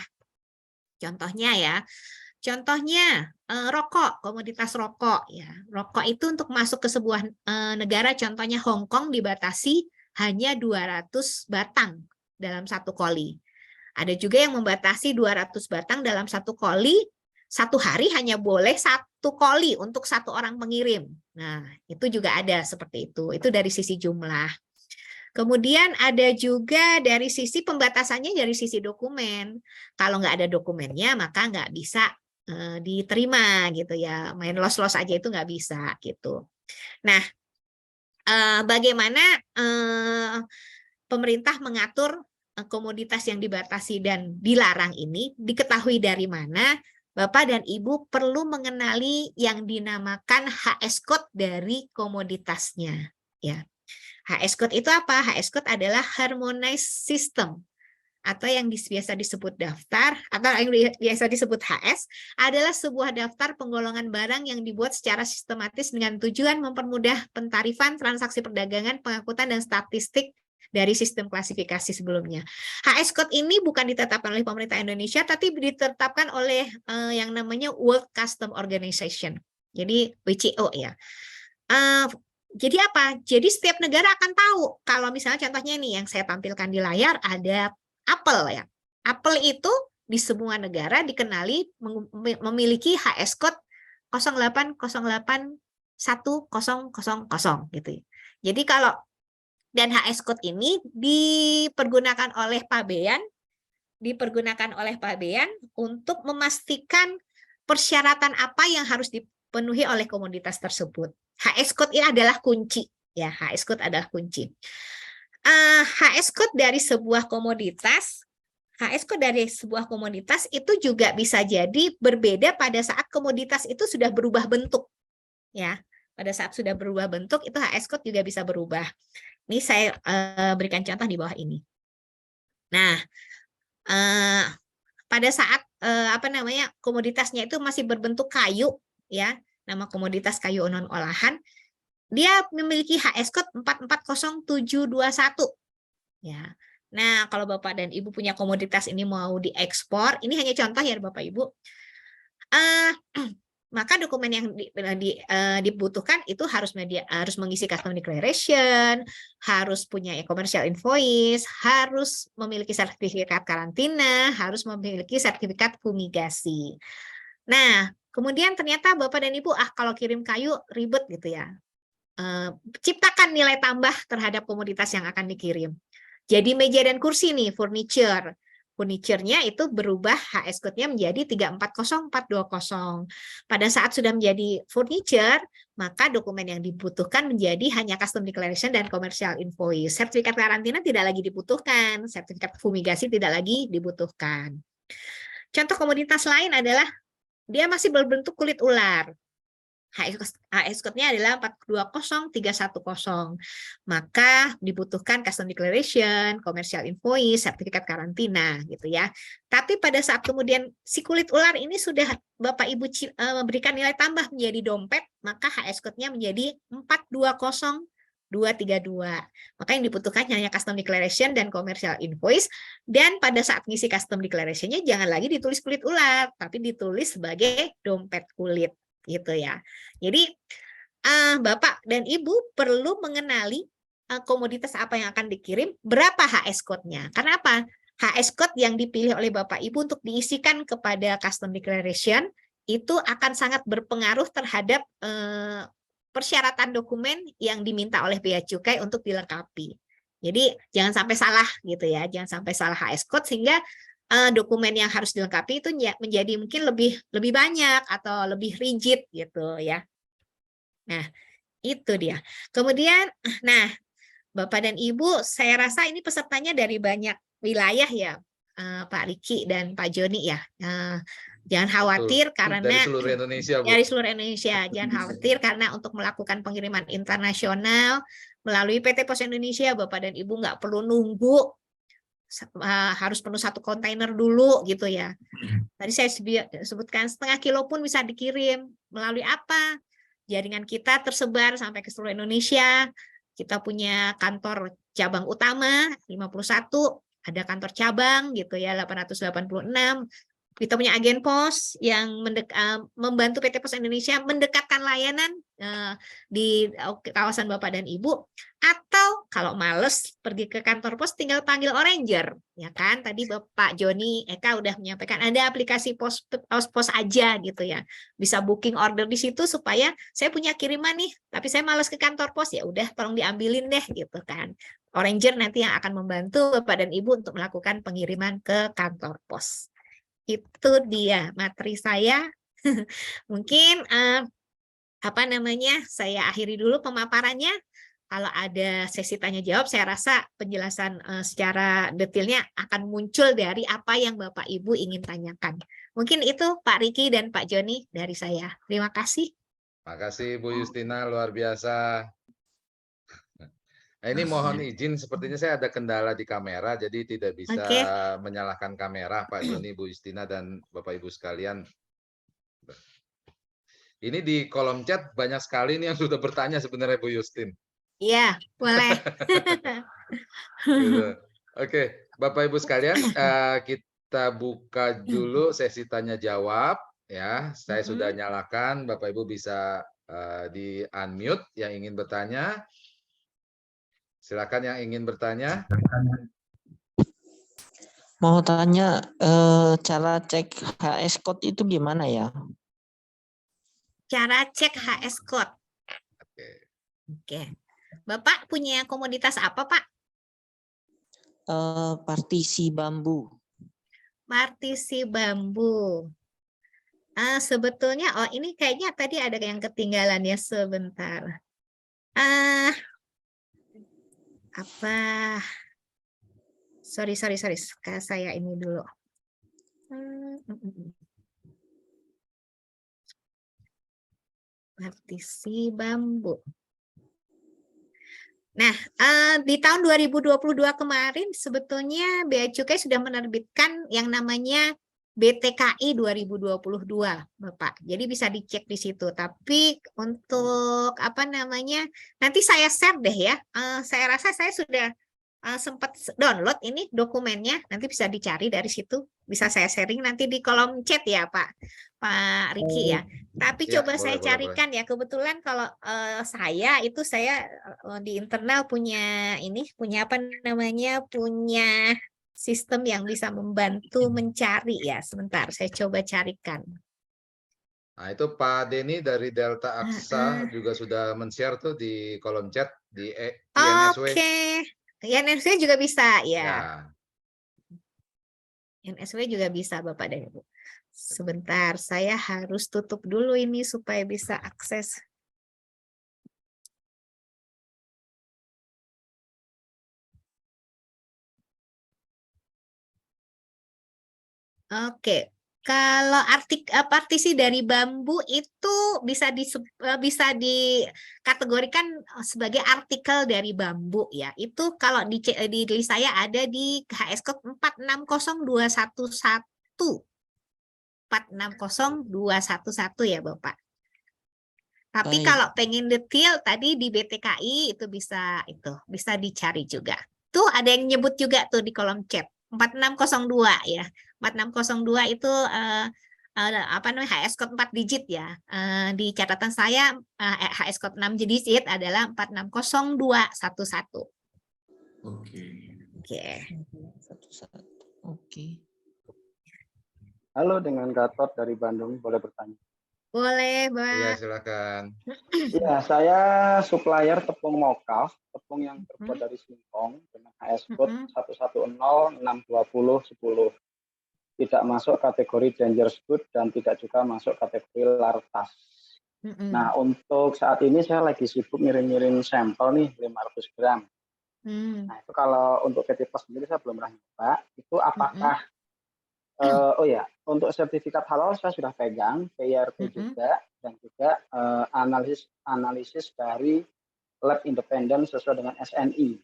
Contohnya rokok, komoditas rokok ya. Rokok itu untuk masuk ke sebuah negara, contohnya Hong Kong, dibatasi hanya 200 batang dalam satu koli. Ada juga yang membatasi 200 batang dalam satu koli, satu hari hanya boleh satu koli untuk satu orang pengirim. Nah, itu juga ada seperti itu. Itu dari sisi jumlah. Kemudian ada juga dari sisi pembatasannya dari sisi dokumen. Kalau nggak ada dokumennya, maka nggak bisa diterima gitu ya, main los-los aja itu nggak bisa gitu. Nah, bagaimana pemerintah mengatur komoditas yang dibatasi dan dilarang ini, diketahui dari mana? Bapak dan Ibu perlu mengenali yang dinamakan HS code dari komoditasnya ya. HS code itu apa? HS code adalah harmonized system, atau yang biasa disebut daftar, atau yang biasa disebut HS, adalah sebuah daftar penggolongan barang yang dibuat secara sistematis dengan tujuan mempermudah pentarifan, transaksi perdagangan, pengangkutan, dan statistik dari sistem klasifikasi sebelumnya. HS Code ini bukan ditetapkan oleh pemerintah Indonesia, tapi ditetapkan oleh yang namanya World Customs Organization, jadi WCO ya. Jadi apa? Jadi setiap negara akan tahu, kalau misalnya contohnya nih yang saya tampilkan di layar, ada apel ya. Apel itu di semua negara dikenali memiliki HS code 080810000 gitu. Jadi kalau dan HS code ini dipergunakan oleh Pabean untuk memastikan persyaratan apa yang harus dipenuhi oleh komoditas tersebut. HS code ini adalah kunci ya, HS code adalah kunci. HS code dari sebuah komoditas, itu juga bisa jadi berbeda pada saat komoditas itu sudah berubah bentuk, ya. Pada saat sudah berubah bentuk, itu HS code juga bisa berubah. Ini saya berikan contoh di bawah ini. Nah, pada saat komoditasnya itu masih berbentuk kayu, ya, nama komoditas kayu non olahan. Dia memiliki HS code 440721. Ya. Nah, kalau Bapak dan Ibu punya komoditas ini mau diekspor, ini hanya contoh ya Bapak Ibu. Eh, maka dokumen yang dibutuhkan itu harus mengisi custom declaration, harus punya commercial invoice, harus memiliki sertifikat karantina, harus memiliki sertifikat fumigasi. Nah, kemudian ternyata Bapak dan Ibu, kalau kirim kayu ribet gitu ya. Ciptakan nilai tambah terhadap komoditas yang akan dikirim. Jadi meja dan kursi nih, furniture. Furniture-nya itu berubah HS code-nya menjadi 340420. Pada saat sudah menjadi furniture, maka dokumen yang dibutuhkan menjadi hanya custom declaration dan commercial invoice. Sertifikat karantina tidak lagi dibutuhkan, sertifikat fumigasi tidak lagi dibutuhkan. Contoh komoditas lain adalah dia masih berbentuk kulit ular. HS code-nya adalah 420310. Maka dibutuhkan custom declaration, commercial invoice, sertifikat karantina gitu ya. Tapi pada saat kemudian si kulit ular ini sudah Bapak Ibu memberikan nilai tambah menjadi dompet, maka HS code-nya menjadi 420232. Maka yang dibutuhkan hanya custom declaration dan commercial invoice, dan pada saat ngisi custom declaration-nya jangan lagi ditulis kulit ular, tapi ditulis sebagai dompet kulit gitu ya. Jadi Bapak dan Ibu perlu mengenali komoditas apa yang akan dikirim, berapa HS code-nya. Karena apa? HS code yang dipilih oleh Bapak Ibu untuk diisikan kepada custom declaration itu akan sangat berpengaruh terhadap persyaratan dokumen yang diminta oleh Bea Cukai untuk dilengkapi. Jadi jangan sampai salah gitu ya, jangan sampai salah HS code sehingga dokumen yang harus dilengkapi itu menjadi mungkin lebih banyak atau lebih rigid gitu ya. Nah, itu dia. Kemudian, nah, Bapak dan Ibu, saya rasa ini pesertanya dari banyak wilayah ya, Pak Riki dan Pak Joni ya. Jangan khawatir karena dari seluruh Indonesia, Bu. Dari seluruh Indonesia. Jangan khawatir karena untuk melakukan pengiriman internasional melalui PT Pos Indonesia, Bapak dan Ibu nggak perlu nunggu harus penuh 1 kontainer dulu gitu ya. Tadi saya sebutkan 0,5 kilo pun bisa dikirim. Melalui apa? Jaringan kita tersebar sampai ke seluruh Indonesia. Kita punya kantor cabang utama 51, ada kantor cabang gitu ya 886. Kita punya agen pos yang membantu PT Pos Indonesia mendekatkan layanan di kawasan Bapak dan Ibu. Atau kalau males pergi ke kantor pos tinggal panggil Oranger. Ya kan, tadi Bapak Joni Eka udah menyampaikan ada aplikasi pos aja gitu ya. Bisa booking order di situ supaya saya punya kiriman nih, tapi saya males ke kantor pos, ya udah tolong diambilin deh gitu kan. Oranger nanti yang akan membantu Bapak dan Ibu untuk melakukan pengiriman ke kantor pos. Itu dia materi saya. Mungkin saya akhiri dulu pemaparannya. Kalau ada sesi tanya jawab, saya rasa penjelasan secara detailnya akan muncul dari apa yang Bapak Ibu ingin tanyakan. Mungkin itu Pak Riki dan Pak Joni dari saya. Terima kasih. Terima kasih Bu Justina, luar biasa. Nah, ini mohon izin, sepertinya saya ada kendala di kamera, jadi tidak bisa menyalakan kamera Pak Joni, Bu Justina, dan Bapak Ibu sekalian. Ini di kolom chat banyak sekali nih yang sudah bertanya sebenarnya Bu Justin. Iya, boleh. Gitu. Oke, Bapak Ibu sekalian, kita buka dulu sesi tanya jawab ya. Saya sudah nyalakan, Bapak Ibu bisa di unmute yang ingin bertanya. Silakan yang ingin bertanya. Mau tanya, cara cek HS code itu gimana ya? Cara cek HS code. Oke. Bapak punya komoditas apa, Pak? Partisi bambu. Partisi bambu. Sebetulnya, ini kayaknya tadi ada yang ketinggalan ya, sebentar. Sorry. Saya ini dulu. Partisi bambu. Nah, di tahun 2022 kemarin sebetulnya Bea Cukai sudah menerbitkan yang namanya BTKI 2022, Bapak. Jadi bisa dicek di situ. Tapi untuk nanti saya share deh ya. Saya rasa saya sudah sempat download ini dokumennya, nanti bisa dicari dari situ, bisa saya sharing nanti di kolom chat ya Pak Riki ya. Tapi Ya, coba saya boleh. carikan ya, kebetulan kalau saya di internal punya apa namanya, punya sistem yang bisa membantu mencari ya. Sebentar, saya coba carikan. Nah, itu Pak Denny dari Delta Aksa Heeh. juga sudah men-share tuh di kolom chat di INSW. Oke, INSW juga bisa ya. Ya, INSW juga bisa Bapak dan Ibu. Sebentar, saya harus tutup dulu ini supaya bisa akses. Oke, kalau partisi dari bambu itu bisa dikategorikan sebagai artikel dari bambu ya. Itu kalau di list saya ada di HS Code 460211. 460211 ya Bapak. Tapi Baik. kalau pengen detail tadi di BTKI itu bisa dicari juga. Tuh ada yang nyebut juga tuh di kolom chat 4602 ya. 4602 itu apa namanya HS code 4 digit ya. Di catatan saya HS code 6 digit adalah 460211. Oke. Oke. Satu-satu. Oke. Halo, dengan Gatot dari Bandung, boleh bertanya? Boleh, iya Bang. silakan. Iya, saya supplier tepung mokaf, tepung yang terbuat dari singkong dengan HS code 110620010. Tidak masuk kategori dangerous good dan tidak juga masuk kategori lartas. Nah, untuk saat ini saya lagi sibuk ngirim-ngirim sampel nih 500 gram. Nah, itu kalau untuk PT Pos sendiri saya belum pernah nyoba. Itu apakah oh ya, untuk sertifikat halal saya sudah pegang, PIRT juga, dan juga analisis dari lab independen sesuai dengan SNI.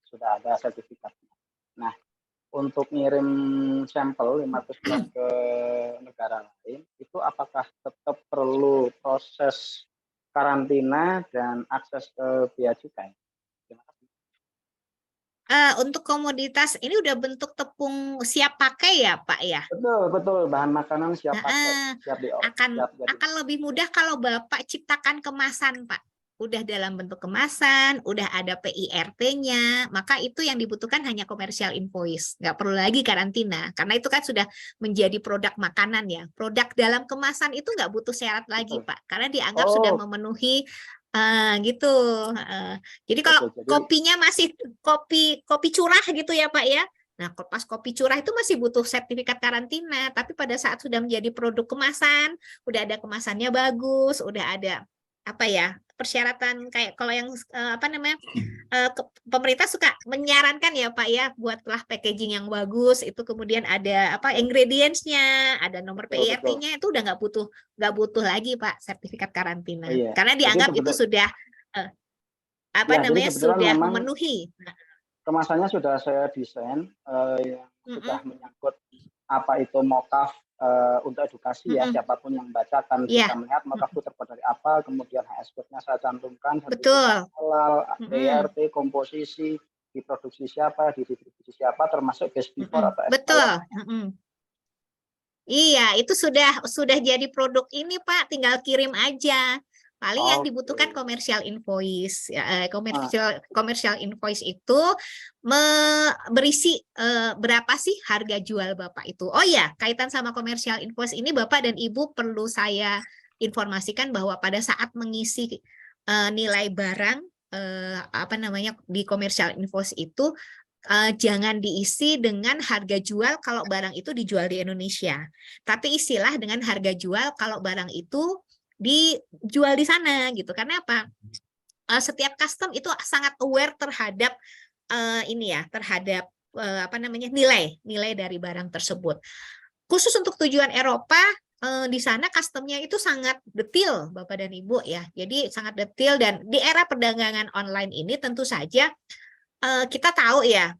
Sudah ada sertifikatnya. Nah, untuk ngirim sampel 500 gram ke negara lain, itu apakah tetap perlu proses karantina dan akses ke bea cukai? Terima kasih. Untuk komoditas ini udah bentuk tepung siap pakai ya Pak ya? Betul, bahan makanan siap Heeh. pakai, siap diolah. Akan lebih mudah kalau Bapak ciptakan kemasan, Pak. Udah dalam bentuk kemasan, udah ada PIRT-nya, maka itu yang dibutuhkan hanya commercial invoice. Nggak perlu lagi karantina, karena itu kan sudah menjadi produk makanan ya. Produk dalam kemasan itu nggak butuh syarat lagi, Betul. Pak, karena dianggap sudah memenuhi gitu. Jadi kalau Jadi kopinya masih kopi curah gitu ya, Pak ya. Nah, pas kopi curah itu masih butuh sertifikat karantina, tapi pada saat sudah menjadi produk kemasan, udah ada kemasannya bagus, udah ada apa ya, persyaratan kayak kalau yang apa namanya, pemerintah suka menyarankan ya Pak ya, buatlah packaging yang bagus, itu kemudian ada apa ingredients-nya, ada nomor PIRT-nya, itu udah nggak butuh lagi Pak sertifikat karantina, iya. karena dianggap itu sudah apa Ya, namanya, jadi kebetulan sudah memang memenuhi. kemasannya sudah saya desain yang sudah menyangkut apa itu mokaf untuk edukasi ya, siapapun yang baca akan bisa melihat mokaf itu terbuat dari apa, kemudian HS code-nya saya cantumkan, Betul. halal, PIRT, komposisi, diproduksi siapa, didistribusi siapa, termasuk best before atau betul. Iya, itu sudah jadi produk ini Pak, tinggal kirim aja. Paling yang dibutuhkan commercial invoice. Commercial invoice itu berisi berapa sih harga jual Bapak itu. Oh ya, kaitan sama commercial invoice ini Bapak dan Ibu perlu saya informasikan bahwa pada saat mengisi nilai barang apa namanya di commercial invoice itu jangan diisi dengan harga jual kalau barang itu dijual di Indonesia. Tapi isilah dengan harga jual kalau barang itu dijual di sana gitu. Karena apa? Setiap custom itu sangat aware terhadap ini ya, terhadap apa namanya nilai dari barang tersebut. Khusus untuk tujuan Eropa, di sana customnya itu sangat detail, Bapak dan Ibu ya. Jadi sangat detail, dan di era perdagangan online ini tentu saja kita tahu ya,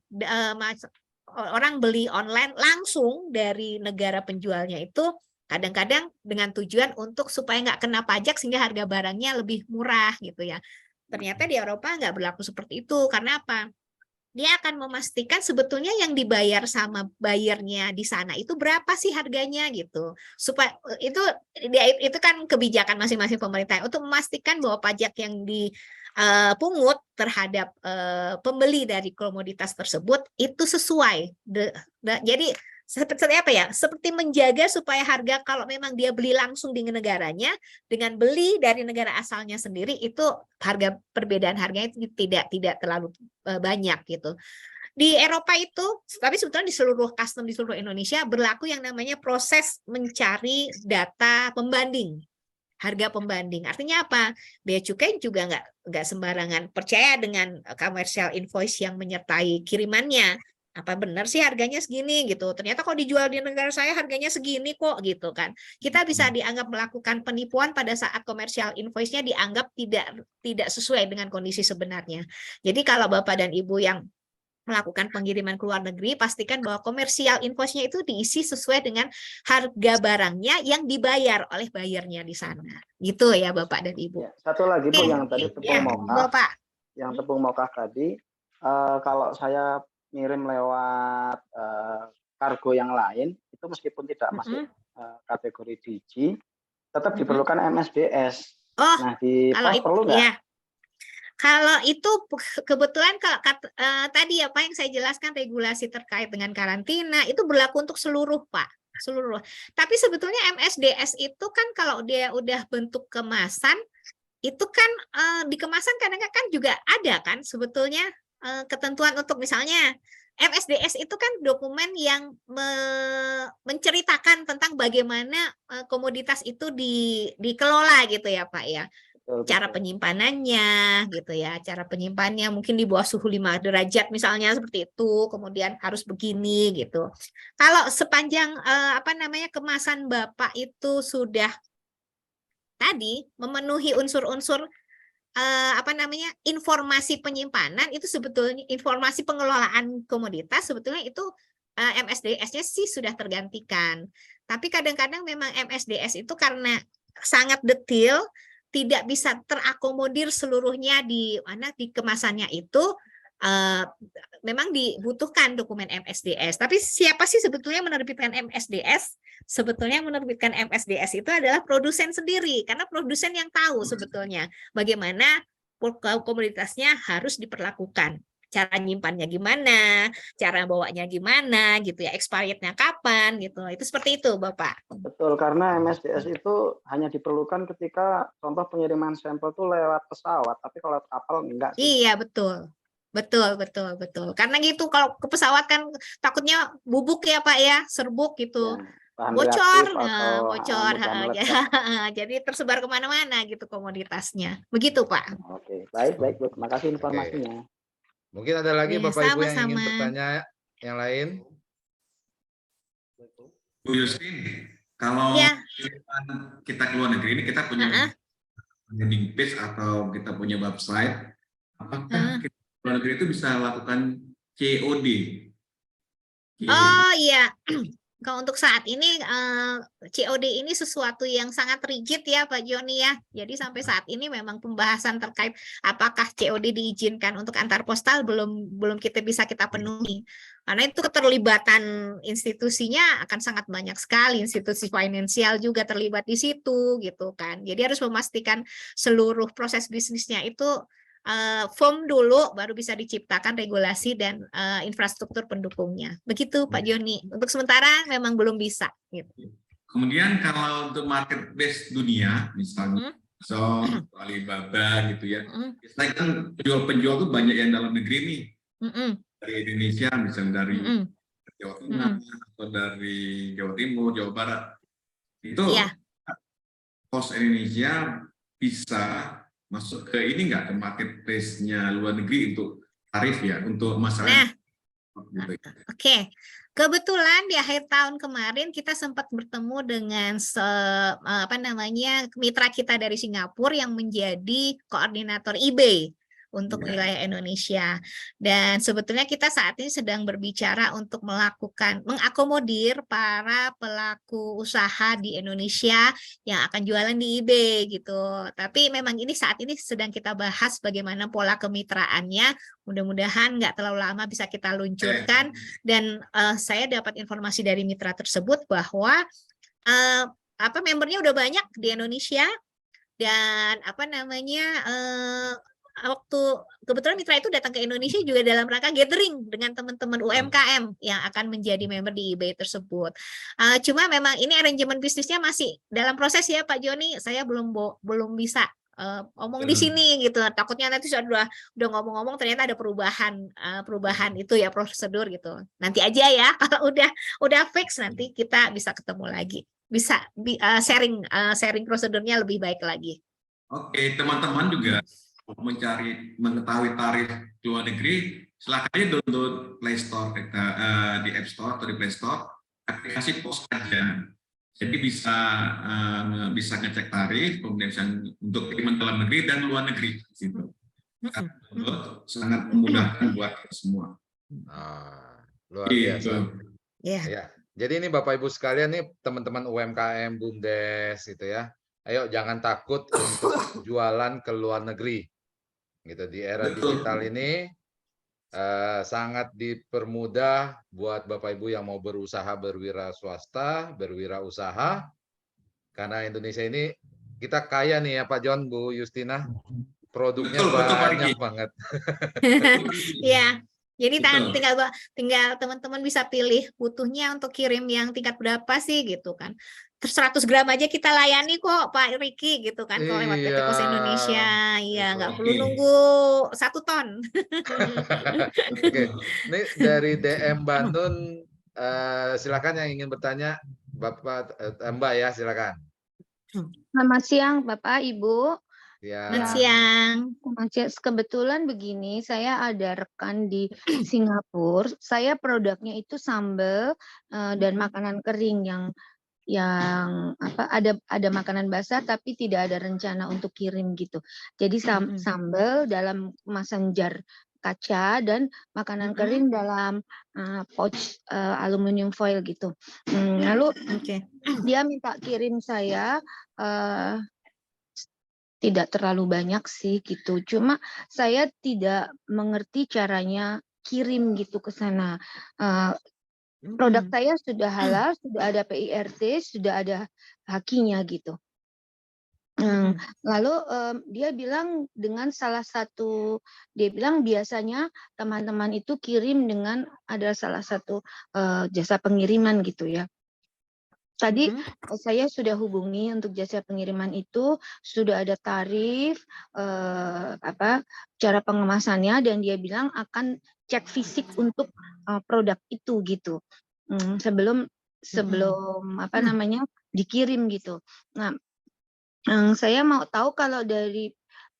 orang beli online langsung dari negara penjualnya itu kadang-kadang dengan tujuan untuk supaya nggak kena pajak sehingga harga barangnya lebih murah gitu ya. Ternyata di Eropa nggak berlaku seperti itu. Karena apa? dia akan memastikan sebetulnya yang dibayar sama bayarnya di sana itu berapa sih harganya gitu. Supaya itu kan kebijakan masing-masing pemerintah untuk memastikan bahwa pajak yang dipungut terhadap pembeli dari komoditas tersebut itu sesuai. Jadi seperti apa ya? Seperti menjaga supaya harga kalau memang dia beli langsung di negaranya dengan beli dari negara asalnya sendiri itu harga perbedaan harganya itu tidak terlalu banyak gitu. Di Eropa itu, tapi sebetulnya di seluruh custom di seluruh Indonesia berlaku yang namanya proses mencari data pembanding. Harga pembanding. Artinya apa? Bea cukai juga nggak sembarangan percaya dengan commercial invoice yang menyertai kirimannya. Apa benar sih harganya segini gitu. Ternyata kalau dijual di negara saya harganya segini kok gitu kan. Kita bisa dianggap melakukan penipuan pada saat commercial invoice-nya dianggap tidak sesuai dengan kondisi sebenarnya. Jadi kalau Bapak dan Ibu yang melakukan pengiriman ke luar negeri, pastikan bahwa komersial invoice-nya itu diisi sesuai dengan harga barangnya yang dibayar oleh bayarnya di sana. Gitu ya Bapak dan Ibu. Ya, satu lagi Bu yang tadi tepung mokaf. Bapak. Yang tepung mokaf tadi, kalau saya ngirim lewat kargo yang lain, itu meskipun tidak masuk kategori DG, tetap diperlukan MSDS. Nah, di pos perlu nggak? Ya. Kalau itu kebetulan kalau tadi apa yang saya jelaskan regulasi terkait dengan karantina itu berlaku untuk seluruh Pak, seluruh. Tapi sebetulnya MSDS itu kan kalau dia udah bentuk kemasan itu kan di kemasan kadang-kadang kan juga ada kan sebetulnya ketentuan untuk misalnya MSDS itu kan dokumen yang menceritakan tentang bagaimana komoditas itu dikelola gitu ya Pak ya. Cara penyimpanannya gitu ya, cara penyimpanannya mungkin di bawah suhu 5 derajat misalnya seperti itu, kemudian harus begini gitu. Kalau sepanjang kemasan Bapak itu sudah tadi memenuhi unsur-unsur informasi penyimpanan itu sebetulnya informasi pengelolaan komoditas sebetulnya itu MSDS-nya sih sudah tergantikan. Tapi kadang-kadang memang MSDS itu karena sangat detail tidak bisa terakomodir seluruhnya di kemasannya itu memang dibutuhkan dokumen MSDS. Tapi siapa sih sebetulnya menerbitkan MSDS? Sebetulnya yang menerbitkan MSDS itu adalah produsen sendiri karena produsen yang tahu sebetulnya bagaimana komoditasnya harus diperlakukan. Cara nyimpannya gimana, cara bawanya gimana gitu ya, expirednya kapan gitu. Itu seperti itu, Bapak. Betul, karena MSDS itu hanya diperlukan ketika contoh pengiriman sampel itu lewat pesawat, tapi kalau kapal enggak sih. Iya, betul. Betul. Karena gitu kalau ke pesawat kan takutnya bubuk ya, Pak ya, serbuk gitu. Ya, bocor, bocor. Jadi tersebar kemana-mana gitu komoditasnya. Begitu, Pak. Oke, baik, Bu. Terima kasih informasinya. Mungkin ada lagi Ya, Bapak Ibu yang ingin sama-sama. bertanya yang lain? Bu Yustin, kalau kita ke luar negeri ini kita punya landing page atau kita punya website, apakah kita ke luar negeri itu bisa lakukan COD? Oh iya, kalau untuk saat ini COD ini sesuatu yang sangat rigid ya Pak Joni ya. Jadi sampai saat ini memang pembahasan terkait apakah COD diizinkan untuk antar postal belum kita penuhi. Karena itu keterlibatan institusinya akan sangat banyak sekali, institusi finansial juga terlibat di situ gitu kan. Jadi harus memastikan seluruh proses bisnisnya itu firm dulu baru bisa diciptakan regulasi dan infrastruktur pendukungnya. Begitu Pak Joni. Untuk sementara memang belum bisa. Gitu. Kemudian kalau untuk marketplace dunia, misalnya Amazon, Alibaba gitu ya, biasanya kan penjual-penjual itu banyak yang dalam negeri nih, dari Indonesia, misalnya dari Jawa Tengah atau dari Jawa Timur, Jawa Barat, itu pos Indonesia bisa masuk ke ini nggak, ke marketplace-nya luar negeri untuk tarif ya, untuk masalah. Oke. Kebetulan di akhir tahun kemarin kita sempat bertemu dengan mitra kita dari Singapura yang menjadi koordinator eBay untuk wilayah Indonesia. Dan sebetulnya kita saat ini sedang berbicara untuk mengakomodir para pelaku usaha di Indonesia yang akan jualan di eBay gitu. Tapi memang ini saat ini sedang kita bahas bagaimana pola kemitraannya. Mudah-mudahan nggak terlalu lama bisa kita luncurkan. Dan saya dapat informasi dari mitra tersebut bahwa membernya udah banyak di Indonesia. Dan waktu kebetulan mitra itu datang ke Indonesia juga dalam rangka gathering dengan teman-teman UMKM yang akan menjadi member di eBay tersebut. Cuma memang ini arrangement bisnisnya masih dalam proses ya Pak Joni. Saya belum bisa ngomong di sini gitu. Takutnya nanti udah ngomong-ngomong ternyata ada perubahan itu ya prosedur gitu. Nanti aja ya kalau udah fix nanti kita bisa ketemu lagi. Bisa sharing prosedurnya lebih baik lagi. Oke, teman-teman juga mengetahui tarif luar negeri, silakan aja download Play Store di App Store atau di Play Store aplikasi POS aja. Jadi bisa ngecek tarif, kemudian untuk kiriman dalam negeri dan luar negeri. Gitu. Sangat memudahkan buat kita semua. Luar biasa. Ya. Jadi ini Bapak Ibu sekalian nih teman-teman UMKM BUMDes gitu ya. Ayo jangan takut untuk jualan ke luar negeri. Gitu di era digital ini sangat dipermudah buat Bapak Ibu yang mau berusaha berwirausaha. Karena Indonesia ini kita kaya nih ya Pak John, Bu Justina. Produknya banyak banget. Iya. Jadi tinggal teman-teman bisa pilih butuhnya untuk kirim yang tingkat berapa sih gitu kan. 100 gram aja kita layani kok Pak Riki gitu kan kalau lewat PT Pos Indonesia. Iya, nggak perlu nunggu 1 ton. Oke, ini dari DM Bandung, silakan yang ingin bertanya, Bapak Mbak ya, silakan. Selamat siang Bapak Ibu. Ya. Selamat siang. Kebetulan begini, saya ada rekan di Singapura. Saya produknya itu sambal dan makanan kering yang ada makanan basah tapi tidak ada rencana untuk kirim gitu. Jadi sambal dalam kemasan jar kaca dan makanan kering dalam pouch aluminium foil gitu. Lalu dia minta kirim saya tidak terlalu banyak sih gitu. Cuma saya tidak mengerti caranya kirim gitu ke sana. Produk saya sudah halal, sudah ada PIRT, sudah ada hakinya gitu. Lalu dia bilang dia bilang biasanya teman-teman itu kirim dengan ada salah satu jasa pengiriman gitu ya. Tadi saya sudah hubungi untuk jasa pengiriman itu, sudah ada tarif, cara pengemasannya, dan dia bilang akan cek fisik untuk produk itu gitu, sebelum dikirim gitu. Nah, saya mau tahu kalau dari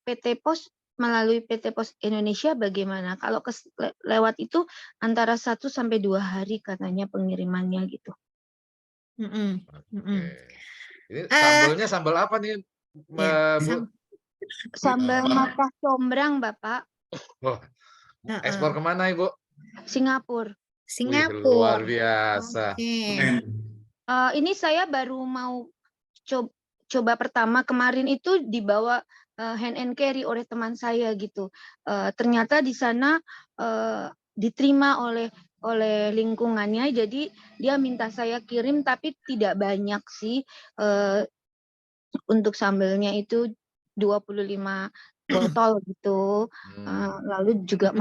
PT Pos melalui PT Pos Indonesia bagaimana? Kalau lewat itu antara 1 sampai 2 hari katanya pengirimannya gitu. Ini sambalnya sambal apa nih, Bu? Sambal mata combrang, Bapak. Ekspor kemana Ibu? Singapura. Luar biasa. Ini saya baru mau coba pertama, kemarin itu dibawa hand and carry oleh teman saya gitu. Ternyata di sana diterima oleh lingkungannya, jadi dia minta saya kirim tapi tidak banyak sih, untuk sambelnya itu 25 botol gitu, lalu juga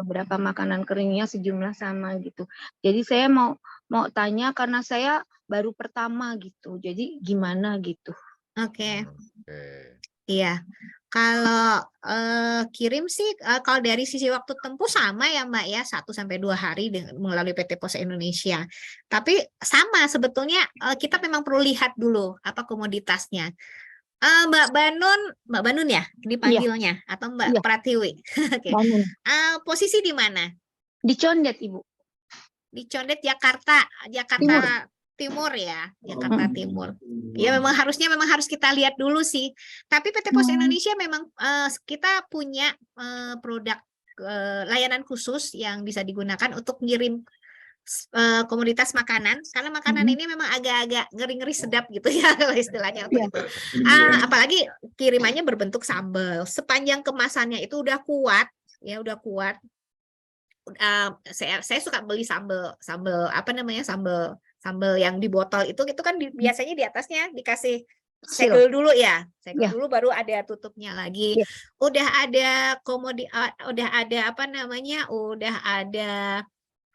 beberapa makanan keringnya sejumlah sama gitu. Jadi saya mau tanya karena saya baru pertama gitu, jadi gimana gitu. Oke. Iya. Kalau kirim sih, kalau dari sisi waktu tempuh sama ya Mbak ya, 1 sampai 2 hari melalui PT Pos Indonesia. Tapi sama sebetulnya, kita memang perlu lihat dulu apa komoditasnya. Mbak Banun ya dipanggilnya, atau Mbak Pratiwi? Oke. Posisi di mana? Di Condet, Ibu. Di Condet, Jakarta Timur ya, Jakarta Timur. Ya memang harus kita lihat dulu sih. Tapi PT Pos Indonesia memang kita punya produk layanan khusus yang bisa digunakan untuk ngirim komoditas makanan, karena makanan ini memang agak-agak ngeri-ngeri sedap gitu ya kalau istilahnya untuk itu. Apalagi kirimannya berbentuk sambal. Sepanjang kemasannya itu udah kuat, ya udah kuat. Saya suka beli sambal apa namanya, sambal yang di botol itu kan biasanya di atasnya dikasih segel dulu ya, segel dulu baru ada tutupnya lagi. Udah ada udah ada apa namanya, udah ada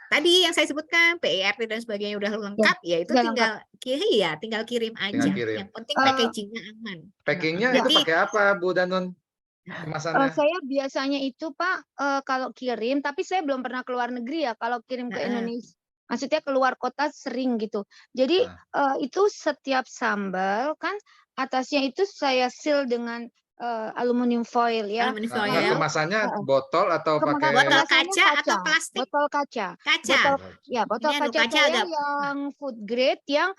tadi yang saya sebutkan PIRT dan sebagainya udah lengkap, ya itu tinggal kirim aja. Yang penting packagingnya aman. Packingnya itu pakai apa, Bu Danun? Kemasannya? Saya biasanya itu Pak, kalau kirim, tapi saya belum pernah keluar negeri ya. Kalau kirim ke Indonesia, maksudnya keluar kota sering gitu. Jadi itu setiap sambal kan atasnya itu saya seal dengan aluminium foil ya. Aluminium foil. Kemasannya botol atau pakai botol kaca atau plastik? Botol kaca. Botol kaca saya yang food grade yang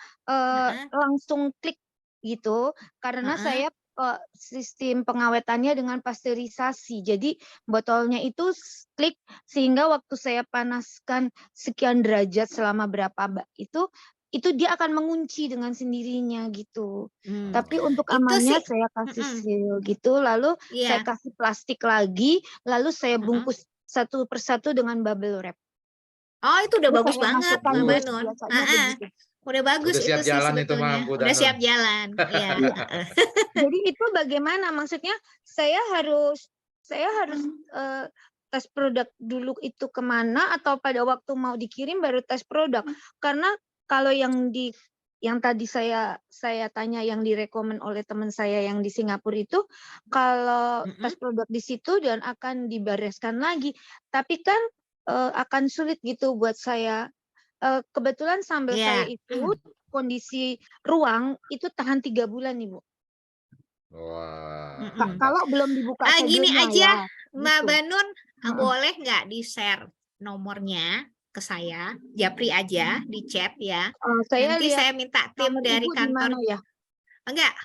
langsung klik gitu, karena saya sistem pengawetannya dengan pasteurisasi. Jadi botolnya itu klik sehingga waktu saya panaskan sekian derajat selama berapa itu dia akan mengunci dengan sendirinya gitu. Tapi untuk amannya saya kasih seal gitu, lalu saya kasih plastik lagi, lalu saya bungkus satu persatu dengan bubble wrap. Oh, itu udah bagus banget, Mbak Banun. Udah bagus udah siap itu jalan sih itu mah, Bu sebetulnya. Udah siap jalan. Iya. Jadi itu bagaimana? Maksudnya saya harus tes produk dulu itu kemana, atau pada waktu mau dikirim baru tes produk? Karena kalau yang tadi saya tanya yang direkomend oleh teman saya yang di Singapura itu, kalau tes produk di situ dan akan dibereskan lagi, tapi kan akan sulit gitu buat saya. Kebetulan sambal saya itu kondisi ruang itu tahan 3 bulan nih Bu. Wah. Kalau belum dibuka Gini aja, ya, Mbak gitu. Banun, boleh nggak di-share nomornya ke saya, Japri aja di chat ya. Nanti saya minta tim dari kantor. Ya? Enggak,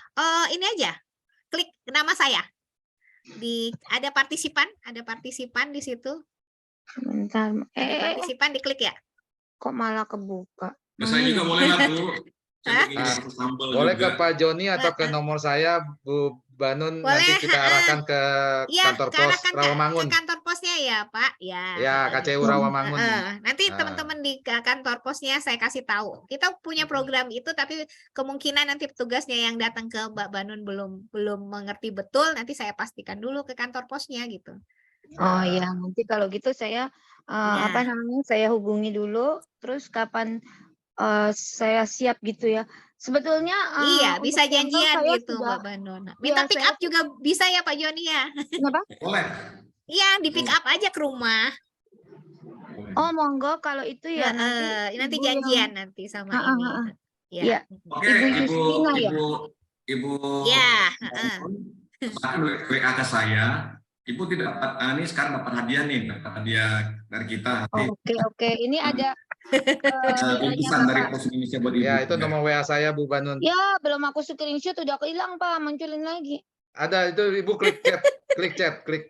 ini aja, klik nama saya. Ada partisipan di situ. Bentar. Partisipan diklik ya. Kok malah kebuka? Saya juga boleh lah Bu. Boleh ke Pak Joni atau ke nomor saya, Bu Banun, nanti kita arahkan ke kantor pos Rawamangun. Ke kantor posnya ya Pak. Ya, KCU Rawamangun. Nanti teman-teman di kantor posnya saya kasih tahu. Kita punya program itu, tapi kemungkinan nanti petugasnya yang datang ke Mbak Banun belum mengerti betul. Nanti saya pastikan dulu ke kantor posnya gitu. Oh ya, nanti kalau gitu saya saya hubungi dulu, terus kapan saya siap gitu ya. Sebetulnya bisa janjian gitu Mbak Banun. Minta pick up juga bisa ya Pak Joni ya. Kenapa? Boleh. Iya, di pick up aja ke rumah. Oh monggo, kalau itu ya nanti janjian nanti sama ini. Ya. Oke, Ibu. Ya. WA ke saya. Ibu tidak dapat, ini sekarang dapat hadiah nih, dapat hadiah dari kita. Oke. Ini ada bingkisan dari Pos Indonesia buat Ibu. Ya, itu nomor WA saya, Bu Banun. Ya, belum aku screenshot udah hilang Pak, munculin lagi. Ada, itu Ibu klik chat. Klik chat. Klik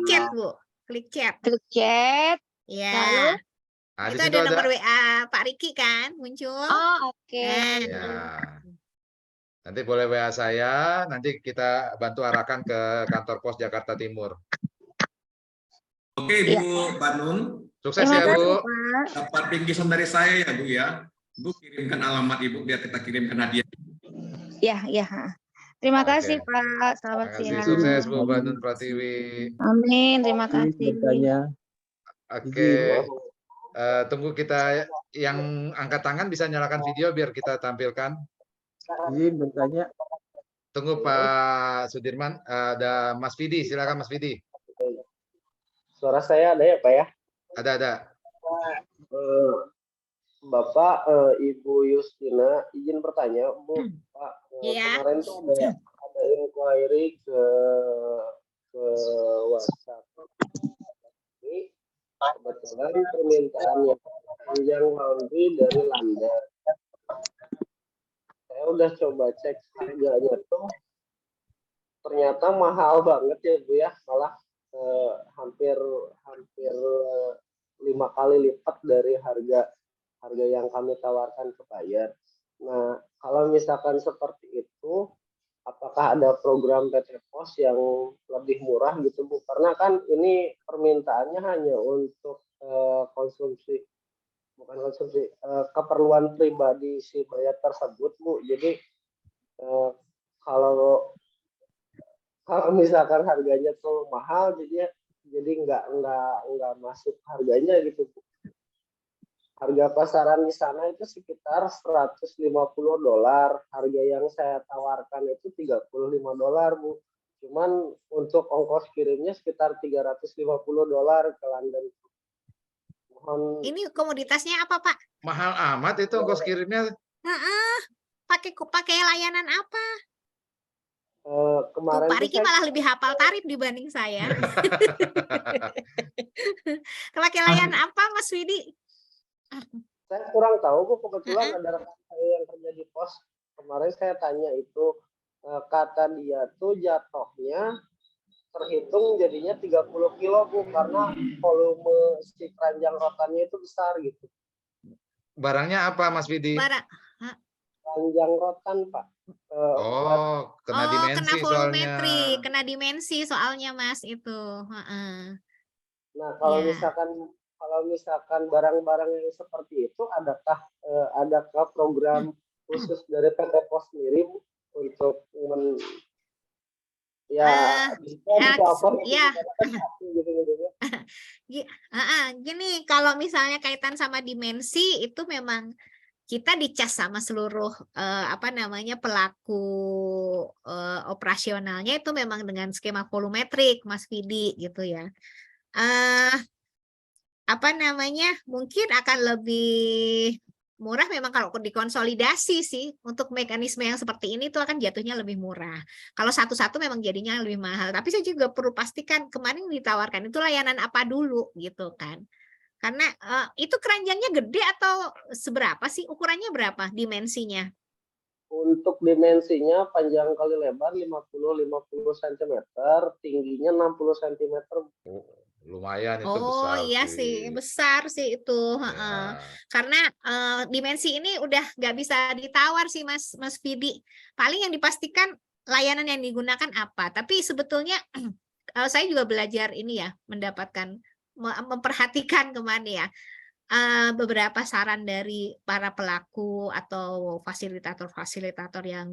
chat, Bu. Klik chat. Ya. Lalu? Nah, itu ada nomor WA Pak Riki kan muncul. Oh, oke. Ya. Nanti boleh WA saya, nanti kita bantu arahkan ke kantor pos Jakarta Timur. Oke, Bu Banun. Sukses ya, Bu. Dapat bingkisan dari saya ya, Bu ya. Bu kirimkan alamat Ibu biar kita kirimkan hadiah. Ya. Terima kasih Pak. Selamat siang. Sukses Bu Banun Pratiwi. Amin. Terima kasih. Oke. Tunggu kita yang angkat tangan bisa nyalakan video biar kita tampilkan. Izin bertanya. Tunggu Pak Sudirman, ada Mas Vidi, silakan Mas Vidi. Suara saya ada ya Pak ya? Ada. Bapak, Ibu Justina, izin bertanya, Bu, Pak, kemarin tuh ada inquiry ke WhatsApp. Ini kebetulan permintaan yang panjang laundry dari London. Saya udah coba cek harganya tuh ternyata mahal banget ya Bu ya, malah hampir 5 kali lipat dari harga yang kami tawarkan ke buyer. Nah, kalau misalkan seperti itu, apakah ada program PT Pos yang lebih murah gitu Bu? Karena kan ini permintaannya hanya untuk konsumsi, bukan konsumsi, keperluan pribadi si buyer tersebut Bu. Jadi kalau misalkan harganya tuh mahal, jadi nggak masuk harganya gitu Bu. Harga pasaran di sana itu sekitar $150. Harga yang saya tawarkan itu $35 Bu. Cuman untuk ongkos kirimnya sekitar $350 ke London. Mohon. Ini komoditasnya apa Pak? Mahal amat itu ongkos kirimnya. Pakai layanan apa? Kemarin Pak Riki malah lebih hafal tarif dibanding saya. Pakai layanan apa Mas Widi? Saya kurang tahu Bu, kebetulan ada rekan saya yang kerja di pos. Kemarin saya tanya itu, kata dia tuh jatuhnya terhitung jadinya 30 kilo Bu, karena volume si keranjang rotannya itu besar gitu. Barangnya apa Mas Widi? Keranjang rotan Pak. Kena dimensi kena volumetri, soalnya. kena dimensi soalnya Mas itu. Nah, kalau misalkan barang-barang yang seperti itu, adakah program khusus dari PT Pos sendiri Bu, untuk gini, kalau misalnya kaitan sama dimensi itu memang kita dicas sama seluruh pelaku operasionalnya itu memang dengan skema volumetrik Mas Vidi gitu ya. Mungkin akan lebih murah memang kalau dikonsolidasi sih. Untuk mekanisme yang seperti ini tuh akan jatuhnya lebih murah. Kalau satu-satu memang jadinya lebih mahal. Tapi saya juga perlu pastikan kemarin ditawarkan itu layanan apa dulu gitu kan. Karena itu keranjangnya gede atau seberapa sih? Ukurannya berapa dimensinya? Untuk dimensinya panjang kali lebar 50 cm, tingginya 60 cm. Lumayan itu besar. Oh iya sih, besar sih itu. Ya. Karena dimensi ini udah nggak bisa ditawar sih Mas Vidi. Paling yang dipastikan layanan yang digunakan apa. Tapi sebetulnya saya juga belajar ini ya, memperhatikan kemana ya. Beberapa saran dari para pelaku atau fasilitator yang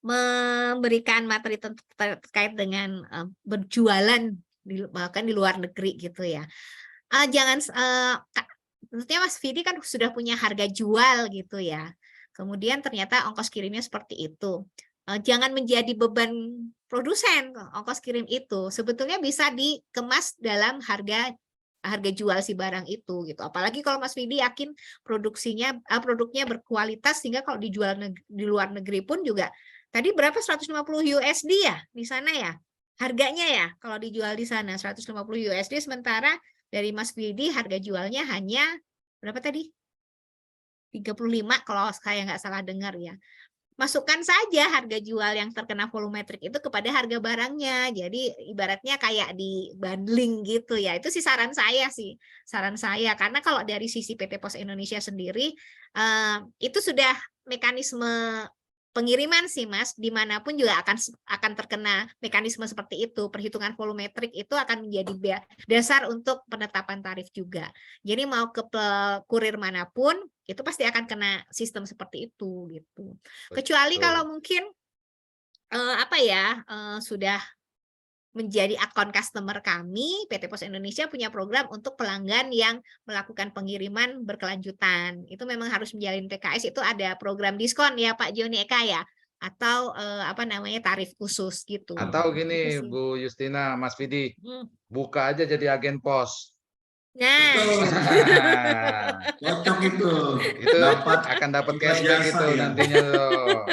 memberikan materi terkait dengan berjualan bahkan di luar negeri gitu ya. Maksudnya Mas Vidi kan sudah punya harga jual gitu ya. Kemudian ternyata ongkos kirimnya seperti itu. Jangan menjadi beban produsen ongkos kirim itu. Sebetulnya bisa dikemas dalam harga jual si barang itu gitu. Apalagi kalau Mas Vidi yakin produknya berkualitas sehingga kalau dijual di luar negeri pun juga tadi berapa 150 USD ya di sana ya. Harganya ya kalau dijual di sana 150 USD, sementara dari Mas Vidi harga jualnya hanya berapa tadi? 35 kalau saya nggak salah dengar ya. Masukkan saja harga jual yang terkena volumetrik itu kepada harga barangnya. Jadi ibaratnya kayak di bundling gitu ya. Itu sih saran saya sih. Saran saya. Karena kalau dari sisi PT Pos Indonesia sendiri, itu sudah mekanisme pengiriman sih Mas, dimanapun juga akan terkena mekanisme seperti itu. Perhitungan volumetrik itu akan menjadi dasar untuk penetapan tarif juga. Jadi mau ke kurir manapun itu pasti akan kena sistem seperti itu gitu. Kecuali kalau mungkin sudah menjadi akun customer kami, PT Pos Indonesia punya program untuk pelanggan yang melakukan pengiriman berkelanjutan. Itu memang harus menjalin PKS, itu ada program diskon ya Pak Joni Eka ya, atau tarif khusus gitu. Atau gini Bu Justina, Mas Vidi, buka aja jadi agen pos. Nah, cocok itu. Itu akan dapat cashback itu nantinya tuh.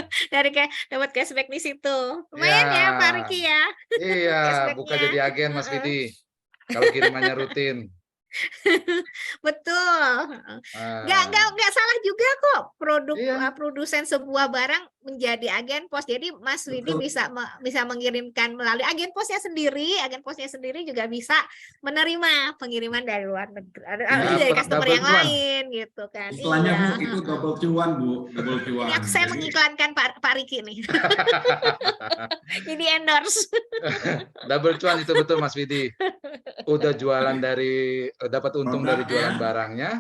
Dapat cashback di situ. Lumayan ya Pak Riki ya. Iya, buka jadi agen Mas Vidi. Kalau kirimannya rutin. Betul. Ah, Nggak salah juga kok iya. produsen sebuah barang menjadi agen pos. Jadi Mas Widi Betul. bisa mengirimkan melalui agen posnya sendiri juga bisa menerima pengiriman dari luar negeri, dari customer Double yang cuan. lain gitu kan. Istilahnya Iya. Bu, itu double cuan Bu, double cuan. Ini saya Jadi mengiklankan Pak Riki nih. Ini endorse. Double cuan itu betul Mas Widi. Udah jualan dapat untung dari produk jualan ya. barangnya,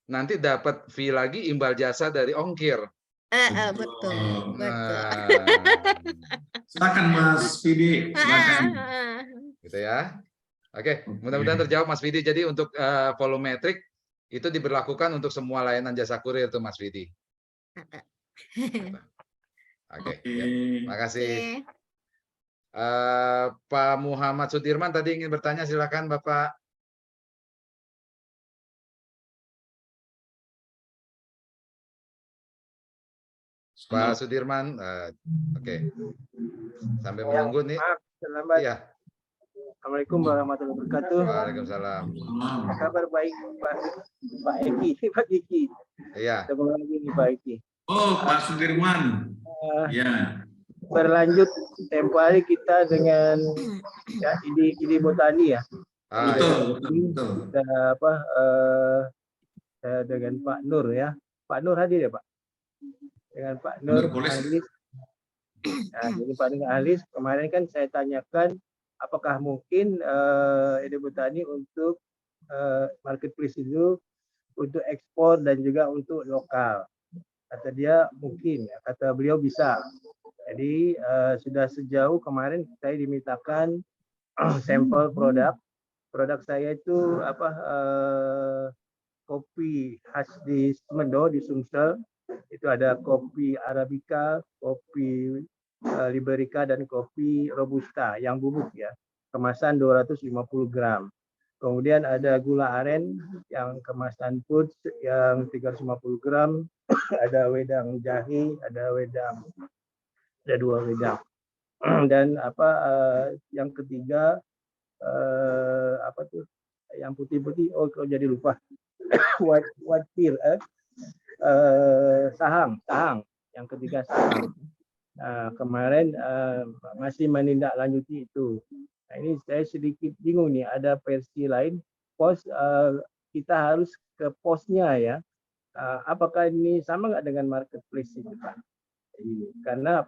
nanti dapat fee lagi imbal jasa dari ongkir. Betul. Nah, Silakan Mas Vidi, silakan. gitu ya. Oke, Oke. mudah-mudahan terjawab Mas Widi. Jadi untuk volumetrik itu diberlakukan untuk semua layanan jasa kurir tuh Mas Widi. Oke, ya. Makasih. Pak Muhammad Sudirman tadi ingin bertanya, silakan Bapak. Pak Sudirman, oke. Sampai menunggu nih. Selamat. Iya. Assalamualaikum warahmatullahi wabarakatuh. Waalaikumsalam. Apa kabar baik Pak Eki, Pak Kiki. Iya. Ketemu lagi nih Pak Eki. Oh, Pak Sudirman. Ya. Berlanjut tempo hari kita dengan ya ide botani ya. Betul. Dengan Pak Nur ya. Pak Nur hadir ya Pak? Dengan Pak Nur Alis. Nah, jadi Pak Nur Alis kemarin kan saya tanyakan apakah mungkin ide botani untuk marketplace itu untuk ekspor dan juga untuk lokal. Kata dia mungkin, kata beliau bisa. Jadi sudah sejauh kemarin saya dimintakan sampel produk. Produk saya itu kopi khas di Semendo, di Sumsel. Itu ada kopi Arabica, kopi Liberica, dan kopi Robusta yang bubuk ya. Kemasan 250 gram. Kemudian ada gula aren yang kemasan foods yang 350 gram. Ada wedang jahe, ada 2 wedang. Dan yang ketiga yang putih-putih, kok jadi lupa. white pear, sahang yang ketiga sahang. Nah, kemarin masih menindaklanjuti itu. Nah, ini saya sedikit bingung nih, ada versi lain pos, kita harus ke posnya ya. Apakah ini sama nggak dengan marketplace itu Pak? Karena